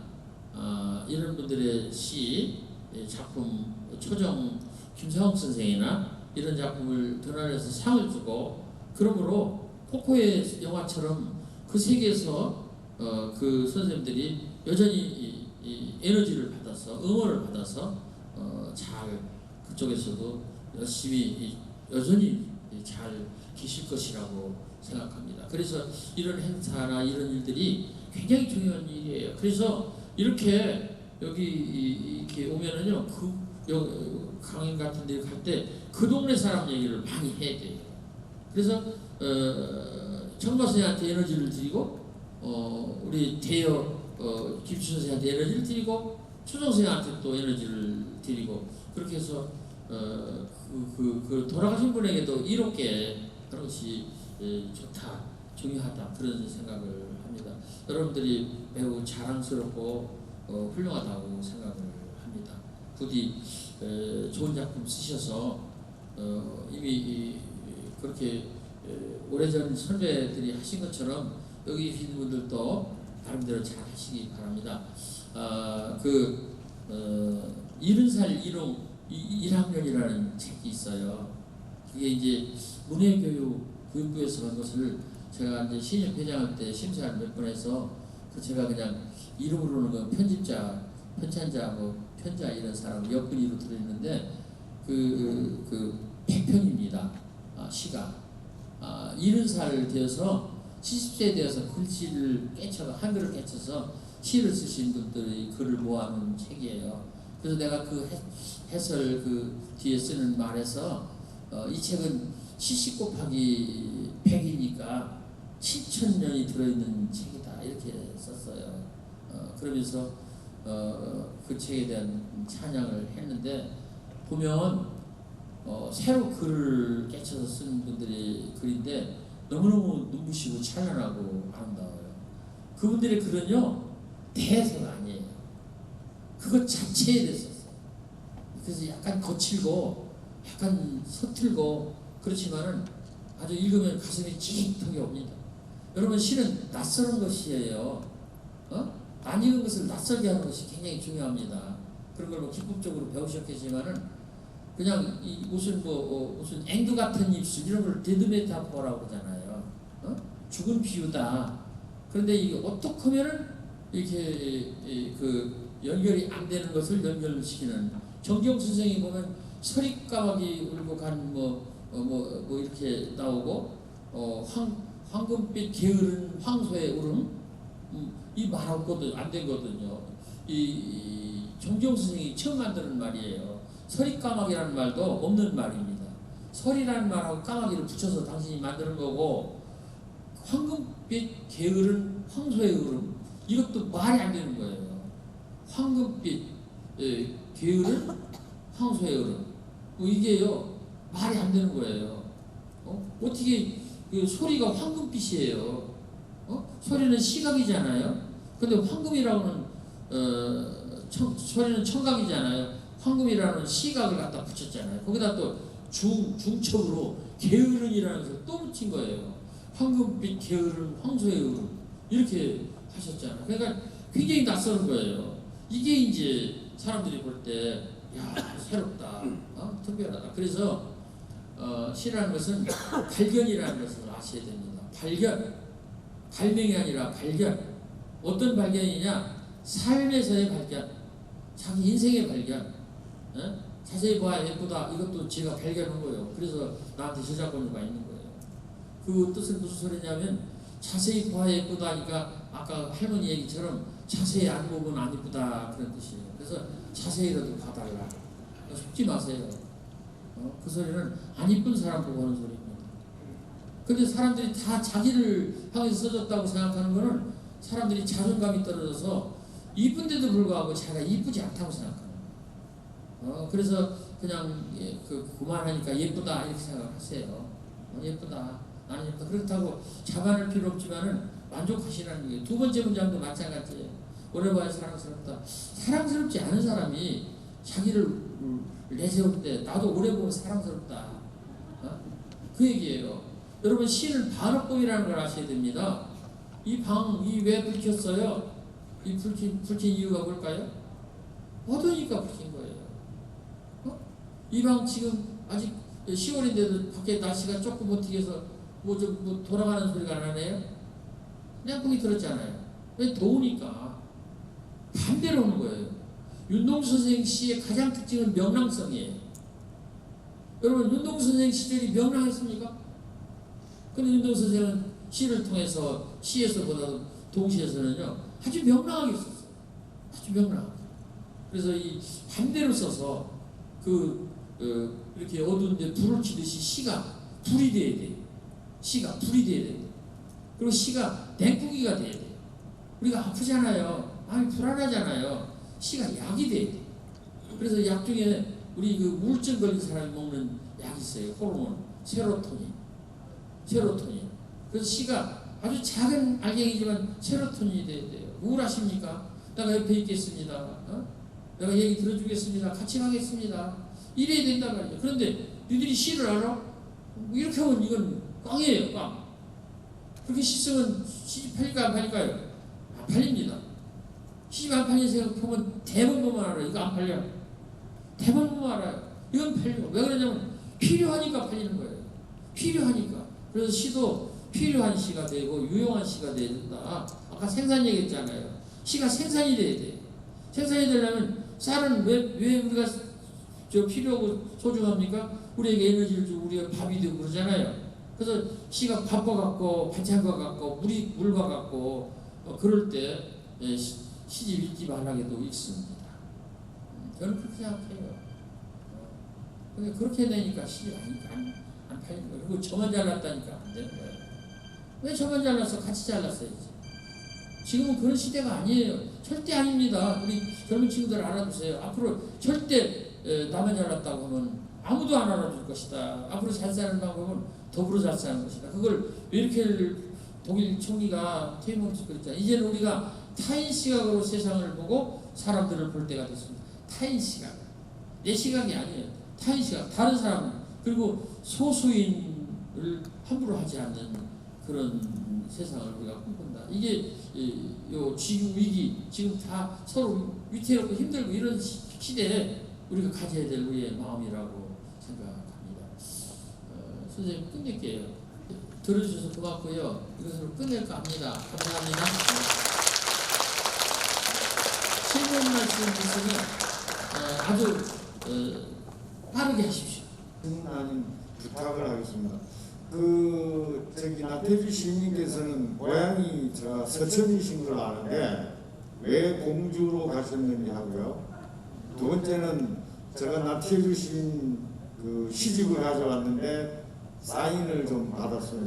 S3: 이런 분들의 시 작품 초정 김상욱 선생이나 이런 작품을 드러내서 상을 주고 그러므로 코코의 영화처럼 그 세계에서 그 선생님들이 여전히 이 에너지를 받아서 응원을 받아서 잘 그쪽에서도 열심히 여전히 잘 계실 것이라고 생각합니다. 그래서 이런 행사나 이런 일들이 굉장히 중요한 일이에요. 그래서 이렇게 여기 이렇게 오면은요 강인 같은 데 갈 때 그 동네 사람 얘기를 많이 해야 돼요. 그래서 청가 선생한테 에너지를 드리고 우리 대여 김수 선생한테 에너지를 드리고 초정 선생한테 또 에너지를 드리고 그렇게 해서 그 돌아가신 분에게도 이롭게 하는 것이 좋다, 중요하다 그런 생각을 합니다. 여러분들이 매우 자랑스럽고 훌륭하다고 생각을 합니다. 부디 좋은 작품 쓰셔서 이미 그렇게 오래전 선배들이 하신 것처럼 여기 계신 분들도 나름대로 잘 하시기 바랍니다. 70살 1학년이라는 책이 있어요. 그게 이제 문해교육부에서 한 것을 제가 이제 신입 회장할 때 심사를 몇 번 해서 제가 그냥 이름으로는 그 편찬자, 편자 이런 사람 옆구리로 들어있는데 그 100편입니다. 시가 70살 되어서 70세 되어서 글씨를 한글을 깨쳐서 시를 쓰신 분들의 글을 모아놓은 책이에요. 그래서 내가 그 해설 그 뒤에 쓰는 말에서 이 책은 70 곱하기 100이니까 7,000년이 들어있는 책이다 이렇게 썼어요. 그러면서 그 책에 대한 찬양을 했는데 보면 새로 글을 깨쳐서 쓴 분들의 글인데 너무너무 눈부시고 찬란하고 아름다워요. 그분들의 글은요 대해서가 아니에요. 그것 자체에 대해서 그래서 약간 거칠고 약간 서툴고 그렇지만은 아주 읽으면 가슴이 찡하게 옵니다. 여러분 시는 낯설은 것이에요. 안 읽은 것을 낯설게 하는 것이 굉장히 중요합니다. 그런 걸 뭐 기법적으로 배우셨겠지만은 그냥 무슨 앵두 같은 입술 이런 걸 데드메타포라고 그러잖아요. 죽은 비유다. 그런데 이게 어떻게 하면은 이렇게 그 연결이 안 되는 것을 연결시키는 정경 선생이 보면 서리까마귀 울고 간 이렇게 나오고 황금빛 게으른 황소의 울음 이 말하고도 안 되거든요. 이 정경 선생이 처음 만드는 말이에요. 서리까마귀라는 말도 없는 말입니다. 설이라는 말하고 까마귀를 붙여서 당신이 만드는 거고 황금빛 게으른 황소의 울음 이것도 말이 안 되는 거예요. 황금빛 게으른 황소의 울음 이게요 말이 안 되는 거예요. 어떻게 그 소리가 황금빛이에요. 소리는 시각이잖아요. 근데 황금이라고는 소리는 청각이잖아요. 황금이라는 시각을 갖다 붙였잖아요. 거기다 또 중첩으로 게으른이라는 것을 또 붙인 거예요. 황금빛 게으른 황소의 울음 이렇게 하셨잖아요. 그러니까 굉장히 낯선 거예요. 이게 이제 사람들이 볼 때 야 새롭다, 특별하다. 그래서 시라는 것은 발견이라는 것을 아셔야 됩니다. 발견, 발명이 아니라 발견. 어떤 발견이냐? 삶에서의 발견, 자기 인생의 발견. 자세히 봐야 예쁘다. 이것도 제가 발견한 거예요. 그래서 나한테 저작권료가 있는 거예요. 그 뜻은 무슨 소리냐면 자세히 봐야 예쁘다니까 아까 할머니 얘기처럼 자세히 안 보면 안 예쁘다 그런 뜻이에요. 그래서 자세히라도 봐달라. 속지 마세요. 그 소리는 안 이쁜 사람 보고 하는 소리입니다. 근데 사람들이 다 자기를 향해서 써줬다고 생각하는 거는 사람들이 자존감이 떨어져서 이쁜데도 불구하고 자기가 이쁘지 않다고 생각하는 거예요. 그래서 그냥 그만하니까 예쁘다 이렇게 생각하세요. 예쁘다. 나는 예쁘다. 그렇다고 자만할 필요 없지만은 만족하시라는 거예요. 두 번째 문장도 마찬가지예요. 오래 봐야 사랑스럽다. 사랑스럽지 않은 사람이 자기를 내세울 때 나도 오래 보면 사랑스럽다. 그 얘기예요. 여러분 시는 반어법이라는 걸 아셔야 됩니다. 이 왜 불켰어요? 이 불킨 이유가 뭘까요? 어두우니까 불킨 거예요. 이 방 지금 아직 10월인데도 밖에 날씨가 조금 어떻게 해서 돌아가는 소리가 안 나네요? 그냥 거기 들었잖아요. 왜 더우니까 반대로 오는 거예요. 윤동수 선생 시의 가장 특징은 명랑성이에요. 여러분 윤동수 선생 시절이 명랑했습니까? 근데 윤동수 선생은 시를 통해서 시에서보다도 동시에서는요 아주 명랑하게 썼어요. 아주 명랑하게. 그래서 이 반대로 써서 이렇게 어두운데 불을 켜듯이 시가 불이 돼야 돼. 시가 불이 돼야 돼. 그리고 시가 냉국이가 돼야 돼. 우리가 아프잖아요. 마음이 불안하잖아요. 시가 약이 돼야 돼. 그래서 약 중에 우리 그 우울증 걸린 사람이 먹는 약이 있어요. 호르몬 세로토닌. 그래서 시가 아주 작은 알갱이지만 세로토닌이 돼야 돼요. 우울하십니까? 내가 옆에 있겠습니다. 내가 얘기 들어주겠습니다. 같이 가겠습니다. 이래야 된단 말이죠. 그런데 니들이 시를 알아? 이렇게 하면 이건 꽝이에요. 꽝. 그렇게 시 쓰면 시집 팔릴까 안 팔릴까요? 안 팔립니다. 시집 안 팔리는 생각하면 대본 보면 알아요. 이거 안 팔려. 대본 보면 알아요. 이건 팔리고. 왜 그러냐면 필요하니까 팔리는 거예요. 필요하니까. 그래서 시도 필요한 시가 되고 유용한 시가 돼야 된다. 아까 생산 얘기했잖아요. 시가 생산이 돼야 돼. 생산이 되려면 쌀은 왜 우리가 필요하고 소중합니까? 우리에게 에너지를 주고 우리가 밥이 되고 그러잖아요. 그래서 시가 밥과 같고 반찬과 같고 물과 같고 그럴 때 시집 읽지 말라게도 읽습니다. 저는 그렇게 생각해요. 근데 그렇게 되니까 시집이 안 팔리는 거예요. 그리고 저만 잘났다니까 안 되는 거예요. 왜 저만 잘났어? 같이 잘났어야지. 지금은 그런 시대가 아니에요. 절대 아닙니다. 우리 젊은 친구들 알아두세요. 앞으로 절대 나만 잘났다고 하면 아무도 안 알아줄 것이다. 앞으로 잘 사는 방법은 더불어 잘 사는 것이다. 그걸 메르켈 독일 총리가 퇴임하면서 그랬잖아요. 이제는 우리가 타인 시각으로 세상을 보고 사람들을 볼 때가 됐습니다. 타인 시각. 내 시각이 아니에요. 타인 시각. 다른 사람 그리고 소수인을 함부로 하지 않는 그런 세상을 우리가 꿈꾼다. 이게 요 지구 위기 지금 다 서로 위태롭고 힘들고 이런 시대에 우리가 가져야 될 우리의 마음이라고 생각합니다. 선생님 끝낼게요. 들어주셔서 고맙고요. 이것으로 끝낼까 합니다. 감사합니다. 질문 말씀 있으면 아주 빠르게 하십시오.
S4: 아닌 부탁을 하겠습니다. 나태주 시인님께서는 고향이 서천이신 걸 아는데 왜 공주로 가셨는지 하고요. 두 번째는 제가 나태주 시인 시집을 가져왔는데 사인을 좀 받았으면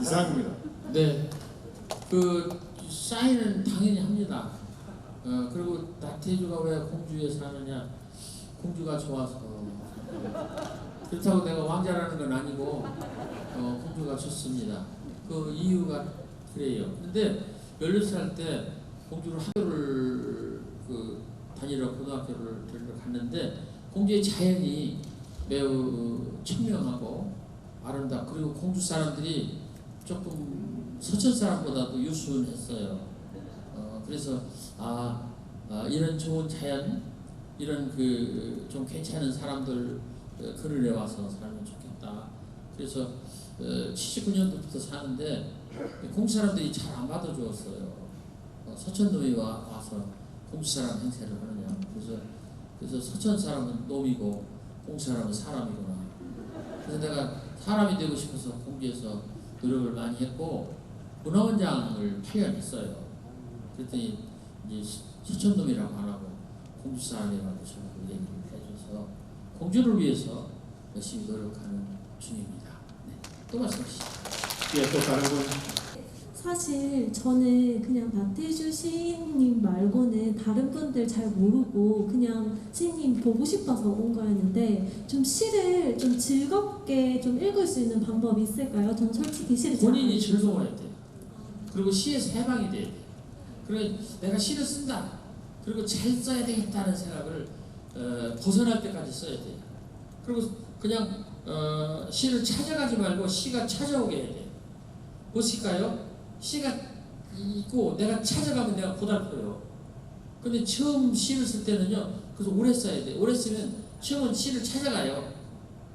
S4: 이상입니다.
S3: 네, 사인은 당연히 합니다. 그리고 나태주가 왜 공주에 사느냐? 공주가 좋아서. 그렇다고 내가 왕자라는 건 아니고 공주가 좋습니다. 그 이유가 그래요. 근데 16살 때 공주를 학교를 다니러 고등학교를 데리러 갔는데 공주의 자연이 매우 청명하고 아름답고 그리고 공주 사람들이 조금 서천 사람보다도 유순했어요. 그래서 이런 좋은 자연 이런 좀 괜찮은 사람들 그늘에 와서 살면 좋겠다. 그래서 79년도부터 사는데 공주 사람들이 잘 안 받아주었어요. 서천놈이 와서 공주 사람 행세를 하느냐. 그래서 서천 사람은 놈이고 공주 사람은 사람이구나. 그래서 내가 사람이 되고 싶어서 공주에서 노력을 많이 했고 문화원장을 8년 했어요. 그랬더니 이제 서천놈이라고 안 하고 공주 사람이라고 저를 얘기를 해줘서 공주를 위해서 열심히 노력하는 중입니다. 네. 또 말씀하시죠.
S2: 예, 또 다른 분.
S5: 사실 저는 그냥 나태주 시인님 말고는 다른 분들 잘 모르고 그냥 시인님 보고 싶어서 온 거였는데 좀 시를 좀 즐겁게 좀 읽을 수 있는 방법이 있을까요? 전 솔직히 시를 잘
S3: 본인이 즐거워야 돼요. 그리고 시에서 해방이 돼야 돼요. 그리고 내가 시를 쓴다. 그리고 잘 써야 되겠다는 생각을 벗어날 때까지 써야 돼요. 그리고 그냥 시를 찾아가지 말고 시가 찾아오게 해야 돼요. 보실까요? 시가 있고 내가 찾아가면 내가 고달퍼요. 근데 처음 시를 쓸 때는요. 그래서 오래 써야 돼요. 오래 쓰면 처음은 시를 찾아가요.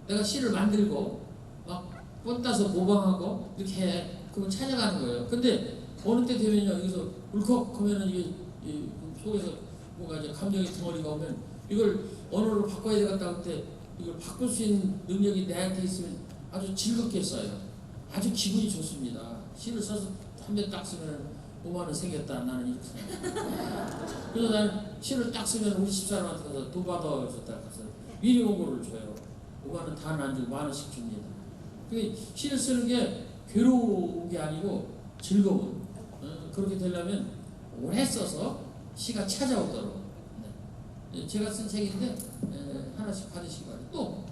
S3: 내가 시를 만들고 막 뻔따서 모방하고 이렇게 해. 그러면 찾아가는 거예요. 근데 어느 때 되면요. 여기서 울컥 하면은 이게 속에서 뭔가 이제 감정의 덩어리가 오면 이걸 언어로 바꿔야 되겠다 할 때 이걸 바꿀 수 있는 능력이 내한테 있으면 아주 즐겁게 써요. 아주 기분이 좋습니다. 시를 써서 한 번 딱 쓰면 5만 원 생겼다. 나는 이렇게 생각합니다. 그래서 나는 시를 딱 쓰면 우리 집사람한테 가서 돈 받아줬다 가서 미리 원고를 줘요. 5만원 다 안 주고 10,000원씩 줍니다. 그 시를 쓰는 게 괴로운 게 아니고 즐거운. 그렇게 되려면 오래 써서 시가 찾아오도록. 네. 제가 쓴 책인데 하나씩 받으시기 바랍니다. 또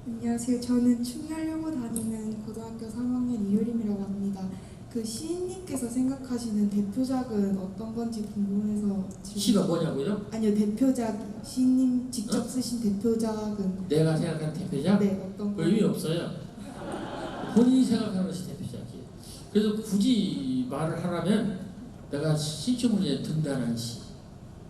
S6: 안녕하세요. 저는 충렬여고 다니는 고등학교 3학년 이효림이라고 합니다. 그 시인님께서 생각하시는 대표작은 어떤 건지 궁금해서
S3: 시가 뭐냐고요?
S6: 아니요, 대표작 시인님 직접 쓰신 대표작은
S3: 내가 생각하는 대표작?
S6: 네, 어떤
S3: 의미 없어요. 본인이 생각하는 것이 대표작이에요. 그래서 굳이 말을 하라면 내가 신춘문예에 등단한 시.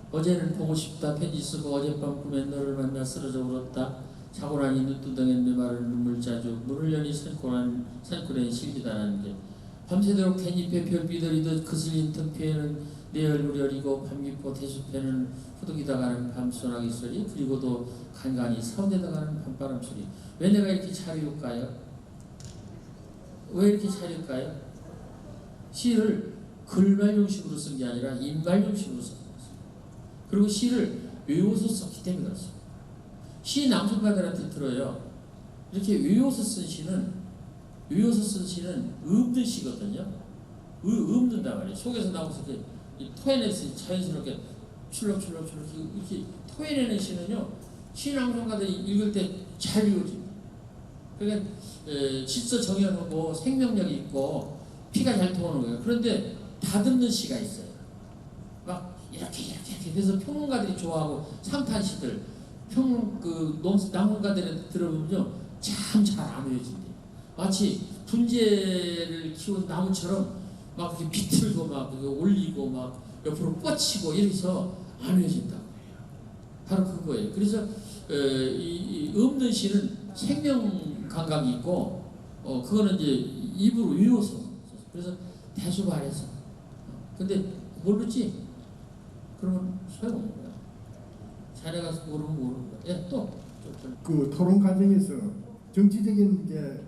S3: 어제는 보고 싶다 편지 쓰고 어젯밤 꿈에 너를 만나 쓰러져 울었다. 자고 나니 눈두덩에 내 마른 눈물 자주 문을 여니 산골에 실기다라는 게 밤새도록 댄잎에 별비더리듯 그슬린 등피에는 내 얼굴이 어리고 밤기포 대숲에는 후덕이다 가는 밤소나기 소리 그리고도 간간히 사운데다 가는 밤바람 소리. 왜 내가 이렇게 차리울까요? 왜 이렇게 차릴까요? 시를 글말 형식으로 쓴 게 아니라 인말 형식으로 썼어요. 그리고 시를 외워서 썼기 때문에 그렇습니다. 시 낭송가들한테 들어요. 이렇게 외워서 쓴 시는 없는 시거든요. 없는단 말이에요. 속에서 나오면서 이렇게 토해내서 자연스럽게 출렁출렁 이렇게 토해내는 시는요. 시 낭송가들이 읽을 때 잘 읽어집니다. 그러니까 질서 정연하고 생명력이 있고 피가 잘 통하는 거예요. 그런데 다듬는 시가 있어요. 막 이렇게 그래서 평론가들이 좋아하고 상탄시들 낭송가들한테 들어보면요 참 잘 안 외워진대요. 마치 분재를 키운 나무처럼 막 이렇게 비틀고 막 올리고 막 옆으로 뻗치고 이래서 안 외워진다고 해요. 바로 그거예요. 그래서 이 없는 시는 생명 감각이 있고 그거는 이제 입으로 외워서 그래서 대수발해서 근데 모르지? 그러면 소용없는 거야. 자네가 모르면 모르는 거야. 예, 또.
S2: 그 토론 과정에서 정치적인 이제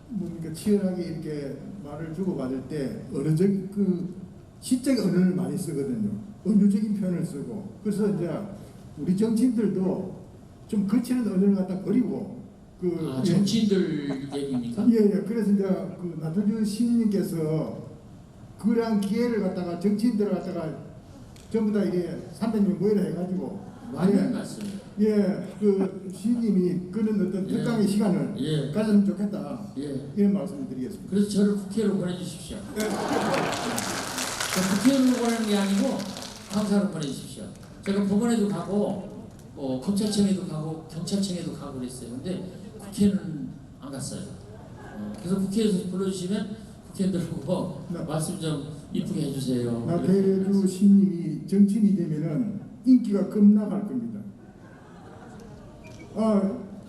S2: 뭡니까 치열하게 이렇게 말을 주고받을 때 언어적인 그 시적 언어를 많이 쓰거든요. 은유적인 표현을 쓰고 그래서 이제 우리 정치인들도 좀 거치는 언어를 갖다 버리고
S3: 정치인들 얘기입니까?
S2: 예. 그래서 이제 그 나토주 시인님께서 그러한 기회를 갖다가 정치인들을 갖다가 전부 다 이게 300명 모여라 해가지고
S3: 맞는 말씀이에요.
S2: 그 시인님이 그런 어떤 특강의 시간을 가졌으면 좋겠다. 이런 말씀을 드리겠습니다.
S3: 그래서 저를 국회로 보내주십시오. 국회로 보내는 게 아니고 감사로 보내주십시오. 제가 법원에도 가고 검찰청에도 가고 경찰청에도 가고 그랬어요. 근데 국회는 안 갔어요. 그래서 국회에서 불러주시면 국회의원들하고 말씀 좀 이쁘게 해주세요.
S2: 나태주 시인님이 정치인이 되면은 인기가 급락할 겁니다.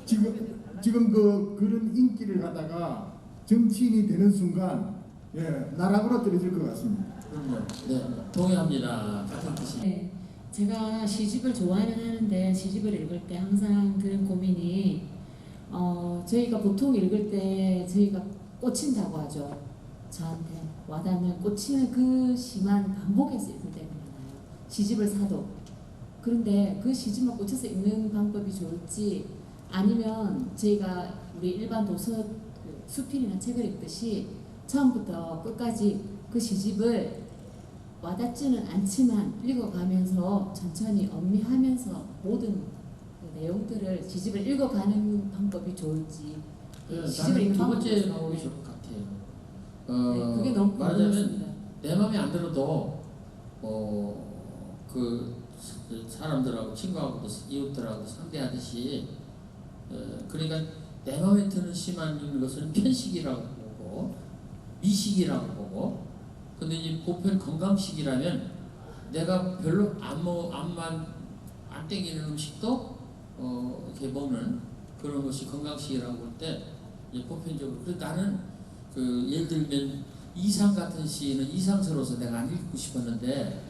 S2: 지금 그런 인기를 갖다가 정치인이 되는 순간 나락으로 떨어질 것 같습니다.
S3: 네, 동의합니다. 같은 뜻이.
S7: 네, 제가 시집을 좋아는 하는데 시집을 읽을 때 항상 드는 고민이 저희가 보통 읽을 때 저희가 꽂힌다고 하죠. 저한테 와닿으면 꽂히는 그 시만 반복해서 읽을 때가 많아요. 시집을 사도. 그런데 그 시집만 꽂혀서 읽는 방법이 좋을지 아니면 저희가 우리 일반 도서 수필이나 책을 읽듯이 처음부터 끝까지 그 시집을 와닿지는 않지만 읽어가면서 천천히 엄미하면서 모든 그 내용들을 시집을 읽어가는 방법이 좋을지 시집을 읽는
S3: 두 번째
S7: 방법이
S3: 방법이 좋을 것 같아요.
S7: 네, 그게 너무
S3: 말하자면 내 마음에 안 들어도 그 사람들하고 친구하고도 이웃들하고 상대하듯이 그러니까 내 마음에 드는 시만 읽는 것은 편식이라고 보고 미식이라고 보고 근데 이제 보편 건강식이라면 내가 별로 안 땡기는 음식도 이렇게 먹는 그런 것이 건강식이라고 볼 때 보편적으로 그래서 나는 그 예를 들면 이상 같은 시는 이상스러워서 내가 안 읽고 싶었는데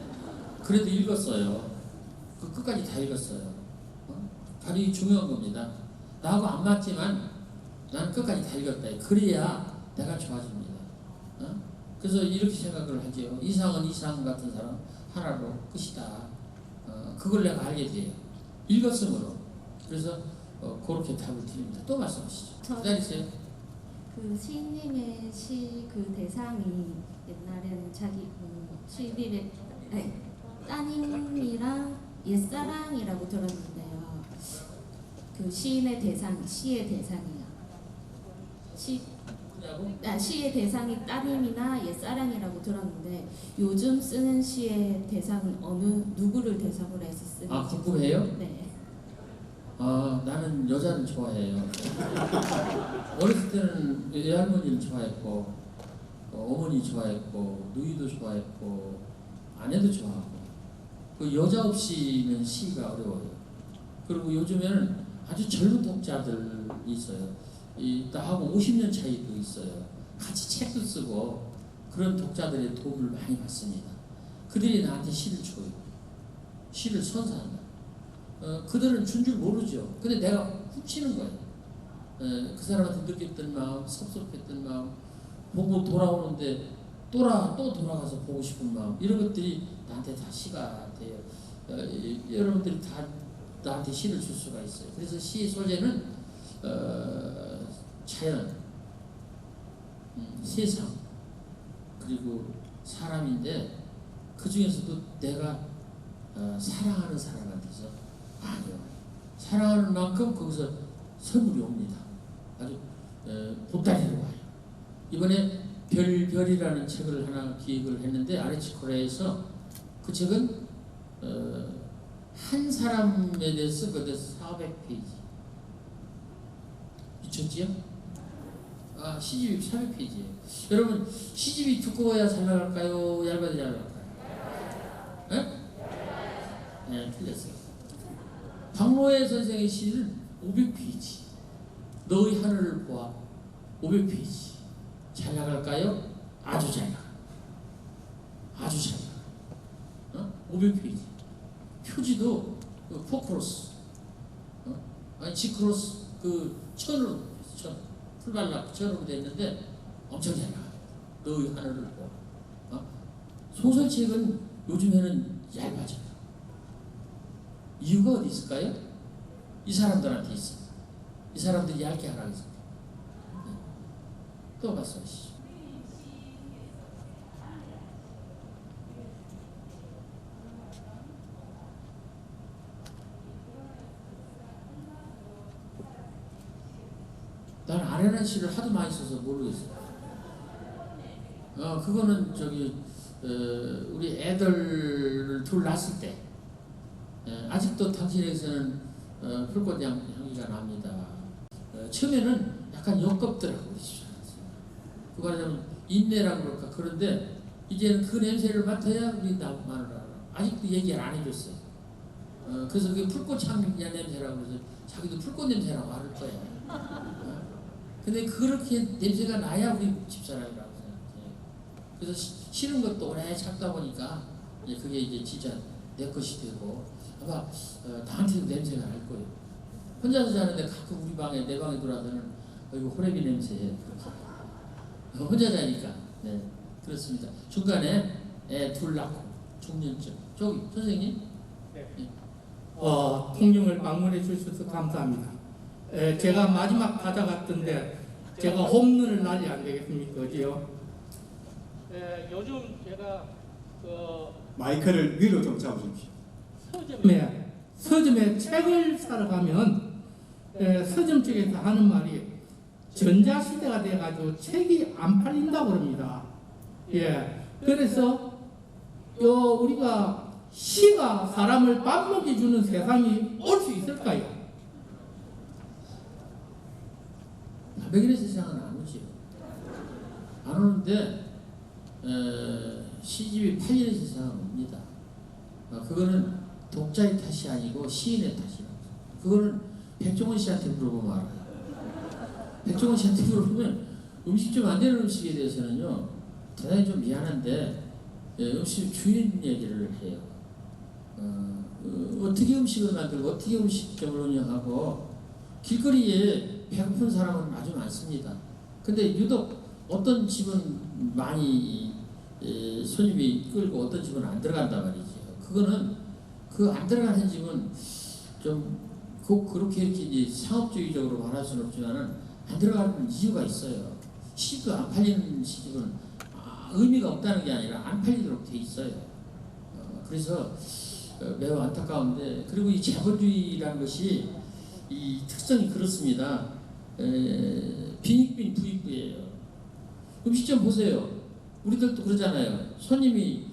S3: 그래도 읽었어요. 그 끝까지 다 읽었어요. 다리 중요한 겁니다. 나하고 안 맞지만 나는 끝까지 다 읽었다. 그래야 내가 좋아집니다. 그래서 이렇게 생각을 하죠. 이상은 이상 같은 사람 하나로 끝이다. 그걸 내가 알게 돼요. 읽었으므로. 그래서 그렇게 답을 드립니다. 또 말씀하시죠. 기다리세요.
S8: 그 시인님의 시 그 대상이 옛날에는 자기 시인의 따님이랑 옛사랑이라고 들었는데요. 그 시인의 대상, 시의 대상이요. 시의 대상이 따님이나 옛사랑이라고 들었는데 요즘 쓰는 시의 대상은 누구를 대상으로 해서 쓰는지.
S3: 아, 궁금해요?
S8: 네.
S3: 나는 여자를 좋아해요. 어렸을 때는 외할머니를 좋아했고, 어머니 좋아했고, 누이도 좋아했고, 아내도 좋아하고. 그 여자 없이는 시가 어려워요. 그리고 요즘에는 아주 젊은 독자들이 있어요. 나하고 50년 차이도 있어요. 같이 책도 쓰고 그런 독자들의 도움을 많이 받습니다. 그들이 나한테 시를 줘요. 시를 선사한다. 그들은 준 줄 모르죠. 근데 내가 훔치는 거예요. 그 사람한테 느꼈던 마음, 섭섭했던 마음, 보고 돌아오는데 또 돌아가서 보고 싶은 마음, 이런 것들이 나한테 다 시가 돼요. 여러분들이 다 나한테 시를 줄 수가 있어요. 그래서 시의 소재는 자연, 세상, 그리고 사람인데 그 중에서도 내가 사랑하는 사람한테서 아니요. 사랑하는 만큼 거기서 선물이 옵니다. 아주 보따리로 와요. 이번에 별이라는 책을 하나 기획을 했는데 아레치 코리아에서 그 책은 한 사람에 대해서 그때 400페이지 미쳤지요? 시집이 400페이지예요. 여러분 시집이 두꺼워야 잘 나갈까요? 얇아야 잘 나갈까요? 네, 틀렸어요. 박노해 선생의 시는 500페이지. 너의 하늘을 보아 500페이지. 잘 나갈까요? 아주 잘 나가. 아주 잘 나가. 500페이지. 표지도 포크로스, 지크로스 천으로 풀발락 천으로 됐는데 엄청 잘 나가. 너의 하늘을 보아. 소설책은 요즘에는 얇아져요. 이유가 어디 있을까요? 이 사람들한테 있어. 이 사람들이 얇게 하라고 했습니다. 또 말씀하시죠. 난 아련한 시를 하도 많이 써서 모르겠어요. 그거는 우리 애들 둘 낳았을 때 아직도 당신에게서는 풀꽃 향기가 납니다. 처음에는 약간 역겹더라고 우리 집사람. 그 말하자면 인내라고 그럴까. 그런데 이제는 그 냄새를 맡아야 우리 마누라 아직도 얘기를 안 해줬어요. 그래서 그게 풀꽃 향기 냄새라고 그래서 자기도 풀꽃 냄새라고 할 거예요. 근데 그렇게 냄새가 나야 우리 집사람이라고 생각해요. 그래서 싫은 것도 오래 참다 보니까 그게 이제 진짜 내 것이 되고 아마 나한테도 냄새가 날 거예요. 혼자서 자는데 가끔 우리 방에 내 방에 들어와서는 이거 호레비 냄새 혼자 자니까. 네, 그렇습니다. 중간에 애 둘 낳고 중년쯤 저기 선생님.
S9: 네. 통영을 방문해 주셔서 감사합니다. 제가 마지막 타자 같은데 제가 홈런을 날려 안 되겠습니까? 그지요? 요즘 제가
S10: 마이크를 위로 좀 잡으십시오.
S9: 서점에 책을 사러 가면 서점 쪽에서 하는 말이 전자시대가 돼가지고 책이 안 팔린다고 그럽니다. 그래서 우리가 시가 사람을 밥 먹여주는 세상이 올 수 있을까요?
S3: 매일의 세상은 안 오지요. 안 오는데 시집이 팔리는 세상은 옵니다. 그거는 독자의 탓이 아니고 시인의 탓이라고. 그거는 백종원 씨한테 물어보면 알아요. 백종원 씨한테 물어보면 음식 좀 안 되는 음식에 대해서는요 대단히 좀 미안한데 음식 주인 얘기를 해요. 어떻게 음식을 만들고 어떻게 음식점을 운영하고 길거리에 배고픈 사람은 아주 많습니다. 근데 유독 어떤 집은 많이 손님이 끌고 어떤 집은 안 들어간단 말이죠. 그거는 그 안 들어가는 집은 좀 꼭 그렇게 이렇게 이제 상업주의적으로 말할 수는 없지만은 안 들어가는 이유가 있어요. 시집도 안 팔리는 시집은 의미가 없다는 게 아니라 안 팔리도록 돼 있어요. 그래서 매우 안타까운데, 그리고 이 자본주의라는 것이 이 특성이 그렇습니다. 빈익빈 부익부예요. 음식점 보세요. 우리들도 그러잖아요. 손님이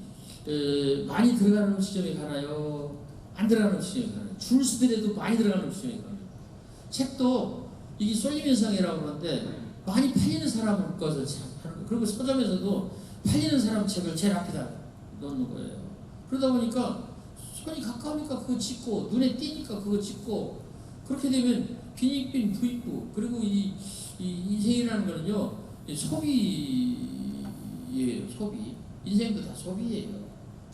S3: 많이 들어가는 음식점에 가나요? 안 들어가는 음식점에 가나요? 줄 서더라도 많이 들어가는 음식점에 가나요? 책도 이게 쏠림 현상이라고 그러는데 많이 팔리는 사람을 꺼서 하는 거예요. 그리고 서점에서도 팔리는 사람 책을 제일 앞에다 놓는 거예요. 그러다 보니까 손이 가까우니까 그거 찍고 눈에 띄니까 그거 찍고, 그렇게 되면 빈익빈 부익부. 그리고 이 인생이라는 거는요, 소비예요. 소비. 인생도 다 소비예요.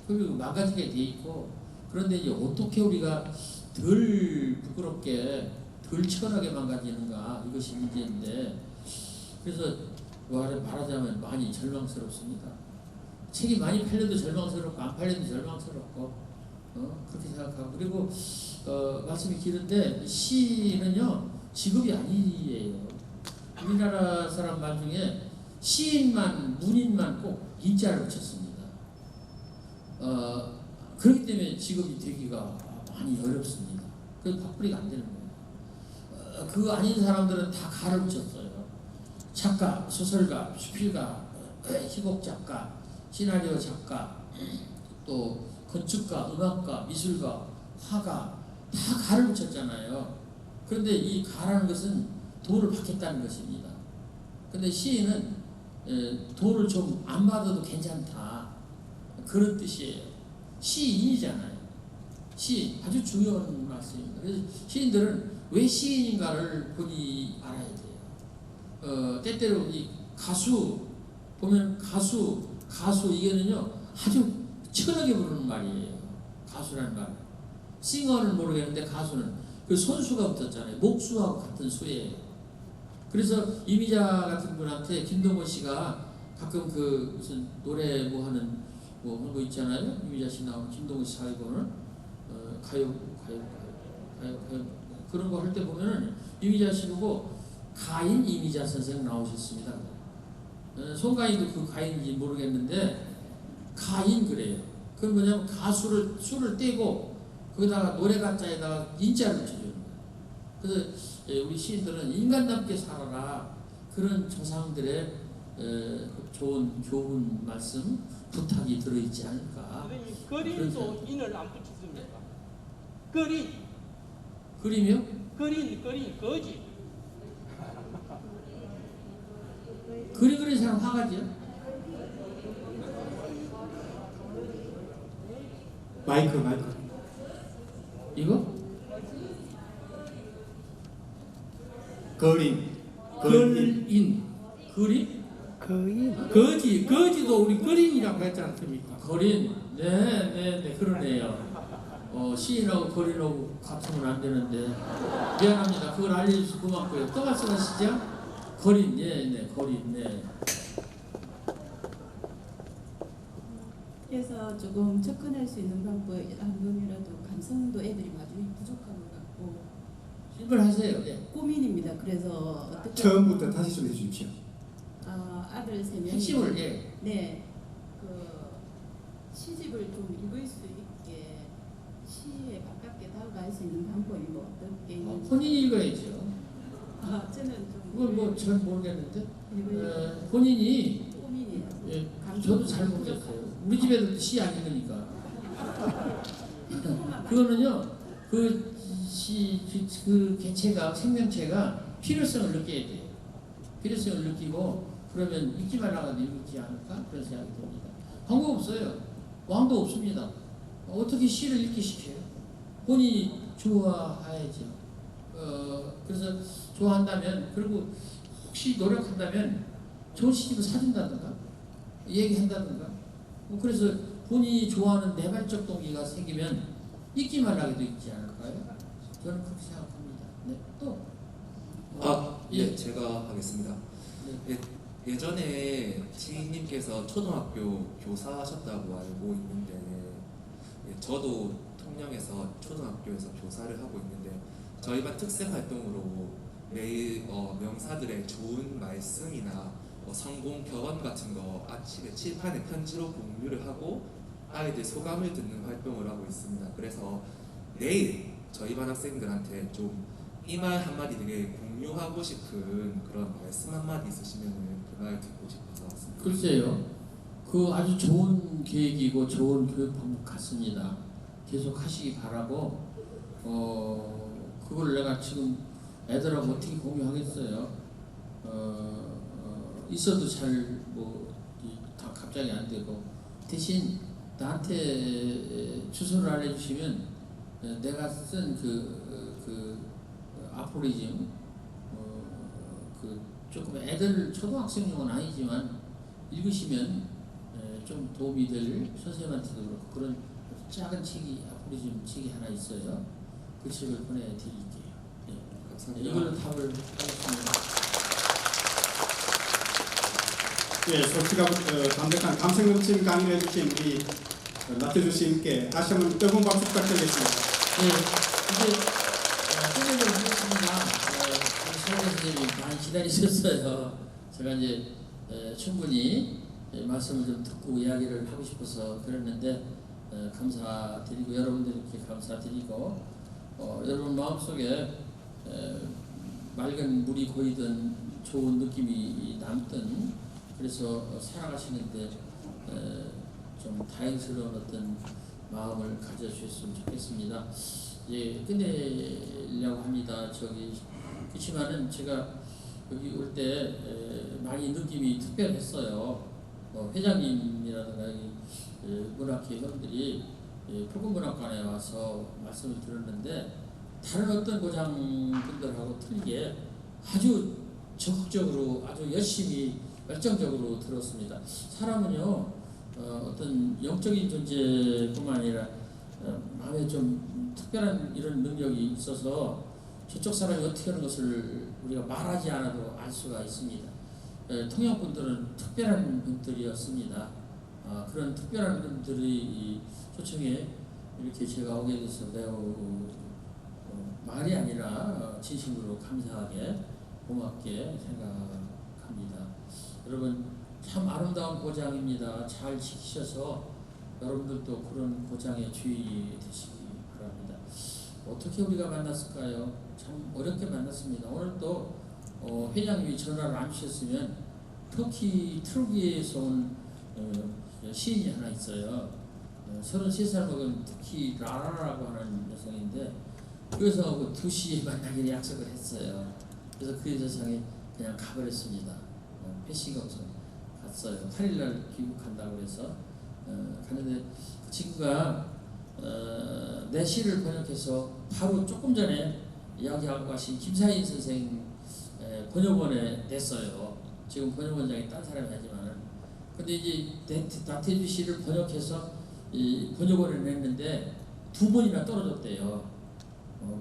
S3: 그리고 망가지게 돼 있고, 그런데 이제 어떻게 우리가 덜 부끄럽게 덜 치열하게 망가지는가, 이것이 문제인데, 그래서 말하자면 많이 절망스럽습니다. 책이 많이 팔려도 절망스럽고 안 팔려도 절망스럽고 그렇게 생각하고, 그리고 말씀이 길은데 시는요 직업이 아니에요. 우리나라 사람 말 중에 시인만 문인만 꼭 인자를 붙였습니다. 그렇기 때문에 직업이 되기가 많이 어렵습니다. 그래서 밥벌이가 안 되는 거예요. 그거 아닌 사람들은 다 가를 붙였어요. 작가, 소설가, 수필가, 희곡 작가, 시나리오 작가, 또 건축가, 음악가, 미술가, 화가 다 가를 붙였잖아요. 그런데 이 가라는 것은 돈을 받겠다는 것입니다. 근데 시인은 돈을 좀 안 받아도 괜찮다, 그런 뜻이에요. 시인이잖아요. 시인, 아주 중요한 말씀입니다. 그래서 시인들은 왜 시인인가를 본인이 알아야 돼요. 때때로 이 가수 보면 가수 이게는요 아주 치열하게 부르는 말이에요. 가수라는 말. 싱어는 모르겠는데 가수는 그 손수가 붙었잖아요. 목수하고 같은 수예요. 그래서 이미자 같은 분한테 김동건 씨가 가끔 그 무슨 노래 뭐 하는 거 있잖아요. 이미자 씨 나오는 김동건 씨 사회보는 가요 그런 거 할 때 보면은 이미자 씨 보고 가인 이미자 선생 나오셨습니다. 송가인도 그 가인인지 모르겠는데 가인 그래요. 그건 뭐냐면 가수를 수를 떼고 거기다가 노래 가짜에다가 인자를 붙여줘요. 그래서 우리 시인들은 인간답게 살아라, 그런 조상들의 좋은 교훈 말씀 부탁이 들어있지 않을까.
S11: 그림도 인을 안 붙였습니까?
S3: 그림이요?
S11: 그림 거지.
S3: 그림 그리는 사람 화가지요?
S10: 마이크.
S3: 이거?
S10: 거린.
S3: 그림?
S9: 거지도 우리 거린이라고 했지 않습니까?
S3: 거린. 네, 그러네요. 시인하고 거린하고 같으면 안 되는데 미안합니다. 그걸 알려주셔서 고맙고요. 또 말씀하시죠? 거린, 거린, 네.
S8: 그래서 조금 접근할 수 있는 방법이라도 감성도 애들이 많이 부족한 것 같고.
S3: 질문하세요. 네.
S8: 고민입니다. 그래서 어떻게
S10: 처음부터 다시 좀 해주십시오.
S8: 아들 3명이
S3: 핵심을
S8: 네, 그 시집을 좀 읽을 수 있게 시에 가깝게 다가갈 수 있는 방법이 뭐 어떻게 있는지.
S3: 본인이 읽어야죠.
S8: 저는 좀
S3: 그건 뭐 잘 모르겠는데 본인이
S8: 고민이에요.
S3: 저도 잘 모르겠어요. 우리 집에도 시 안 읽으니까. 그거는요 그 개체가 생명체가 필요성을 느껴야 돼요. 필요성을 느끼고 그러면 읽지 말라고 읽지 않을까 그런 생각이 듭니다. 방법 없어요. 왕도 없습니다. 어떻게 시를 읽게 시켜요? 본인이 좋아해야죠. 그래서 좋아한다면, 그리고 혹시 노력한다면 좋은 시집을 사준다든가 얘기한다든가 그래서 본인이 좋아하는 내발적 동기가 생기면 읽지 말라고도 읽지 않을까요? 저는 그렇게 생각합니다. 네, 또
S12: 예, 제가 하겠습니다.
S3: 네.
S12: 예, 예전에 지인님께서 초등학교 교사하셨다고 알고 있는데, 예, 저도 통영에서 초등학교에서 교사를 하고 있는데 저희 반 특색 활동으로 매일 명사들의 좋은 말씀이나 성공 경험 같은 거 아침에 칠판에 편지로 공유를 하고 아이들 소감을 듣는 활동을 하고 있습니다. 그래서 내일 저희 반 학생들한테 좀 이 말 한마디 되게 공유하고 싶은 그런 말씀 한마디 있으시면 그 말 듣고 싶어서 왔습니다.
S3: 글쎄요, 그 아주 좋은 계획이고 좋은 교육 방법 같습니다. 계속 하시기 바라고, 그걸 내가 지금 애들하고 어떻게 공유하겠어요. 있어도 잘 다 갑자기 안 되고, 대신 나한테 주소를 알려주시면 내가 쓴 그 아포리즘, 그 조금 애들 초등학생용은 아니지만 읽으시면 좀 도움이 될, 선생님한테도 그렇고 그런 작은 책이, 아포리즘 책이 하나 있어요. 그 책을 보내드릴게요. 네.
S12: 감사합니다.
S3: 이걸로 답을 하겠습니다.
S10: 예, 솔직하고 담백한 감성 넘치는 강의를 해주신 우리 나태주 씨님께 다시 한번 뜨거운 박수 부탁드리겠습니다.
S3: 네, 이제 소개를 하겠습니다. 우리 선생님이 많이 기다리셨어요. 제가 이제 충분히 말씀을 좀 듣고 이야기를 하고 싶어서 그랬는데 감사드리고, 여러분들께 감사드리고, 여러분 마음속에 맑은 물이 고이든 좋은 느낌이 남든, 그래서 살아가시는데 좀 다행스러운 어떤 마음을 가져주셨으면 좋겠습니다. 예, 끝내려고 합니다. 그렇지만은 제가 여기 올 때 많이 느낌이 특별했어요. 회장님이라든가 문학회 형들이 포근문학관에 와서 말씀을 들었는데, 다른 어떤 고장분들하고 틀리게 아주 적극적으로, 아주 열심히 열정적으로 들었습니다. 사람은요, 어떤 영적인 존재뿐만 아니라 마음에 좀 특별한 이런 능력이 있어서 저쪽 사람이 어떻게 하는 것을 우리가 말하지 않아도 알 수가 있습니다. 통역분들은 특별한 분들이었습니다. 그런 특별한 분들의 초청에 이렇게 제가 오게 돼서 매우 말이 아니라 진심으로 감사하게, 고맙게 생각합니다. 여러분, 참 아름다운 고장입니다. 잘 지키셔서 여러분들도 그런 고장의 주인이 되시기 바랍니다. 어떻게 우리가 만났을까요? 참 어렵게 만났습니다. 오늘 또 회장님이 전화를 안 주셨으면 터키 트루기에서 온 시인이 하나 있어요. 33살 먹은 터키 라라라고 하는 여성인데, 그래서 그 2시에 만나기로 약속을 했어요. 그래서 그 여성이 그냥 가버렸습니다. 패싱검성 갔어요. 8일날 귀국한다고 그래서 갔는데, 그 친구가 내 시를 번역해서 바로 조금 전에 이야기하고 가신 김사인 선생 번역원에 냈어요. 지금 번역원장이 딴 사람이 하지만은, 근데 이제 나태주 시를 번역해서 이 번역원에 냈는데 2번이나 떨어졌대요.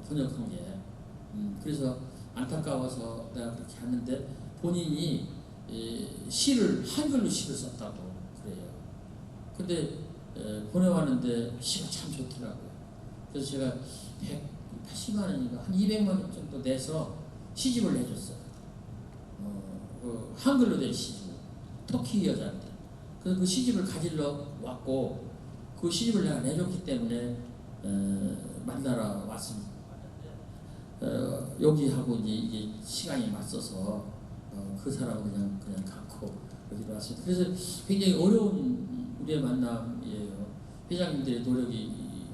S3: 번역한 게. 그래서 안타까워서 내가 그렇게 하는데, 본인이 시를 한글로 시를 썼다고 그래요. 근데 보내왔는데 시가 참 좋더라고요. 그래서 제가 180만 원인가 한 200만 원 정도 내서 시집을 내줬어요. 한글로 된 시집, 터키 여자한테. 그래서 그 시집을 가지러 왔고, 그 시집을 내가 내줬기 때문에 만나러 왔습니다. 여기하고 이제 시간이 맞서서 그 사람을 그냥 갖고 여기로 왔습니다. 그래서 굉장히 어려운 우리의 만남이에요. 회장님들의 노력이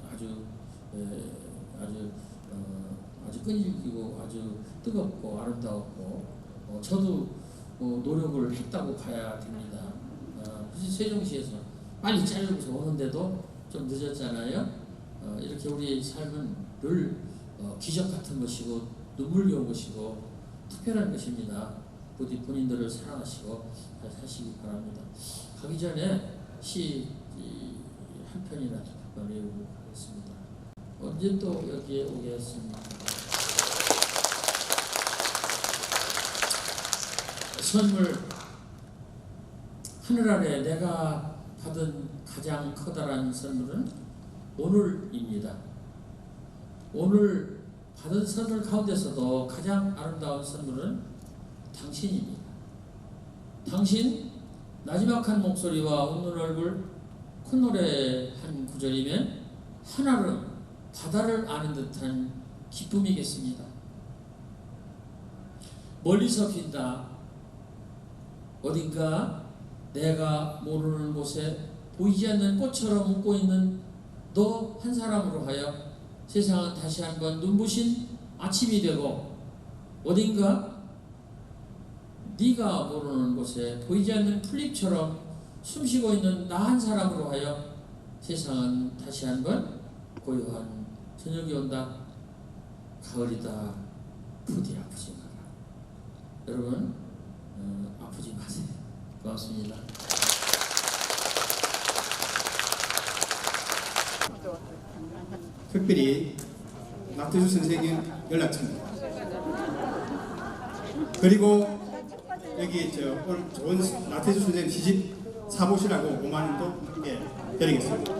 S3: 아주 끈질기고 아주 뜨겁고 아름다웠고, 저도 노력을 했다고 봐야 됩니다. 세종시에서 빨리 자르고서 오는데도 좀 늦었잖아요. 이렇게 우리의 삶은 늘 기적 같은 것이고 눈물겨운 것이고 특별한 것입니다. 부디 본인들을 사랑하시고 잘 사시기 바랍니다. 가기 전에 시 한 편이나 두 편 외우고 가겠습니다. 언제 또 여기에 오겠습니까? 선물 하늘 아래 내가 받은 가장 커다란 선물은 오늘입니다. 오늘 받은 선물 가운데서도 가장 아름다운 선물은 당신입니다. 당신 나지막한 목소리와 웃는 얼굴 콧노래 한 구절이면 한아름 바다를 아는 듯한 기쁨이겠습니다. 멀리서 핀다. 어딘가 내가 모르는 곳에 보이지 않는 꽃처럼 웃고 있는 너 한 사람으로 하여 세상은 다시 한번 눈부신 아침이 되고, 어딘가 네가 모르는 곳에 보이지 않는 풀잎처럼 숨쉬고 있는 나 한 사람으로 하여 세상은 다시 한번 고요한 저녁이 온다. 가을이다. 부디 아프지 마라. 여러분 아프지 마세요. 고맙습니다.
S10: 특별히 나태주 선생님 연락처입니다. 그리고 여기 오늘 좋은 나태주 선생님 시집 사보시라고 5만 원도 드리겠습니다.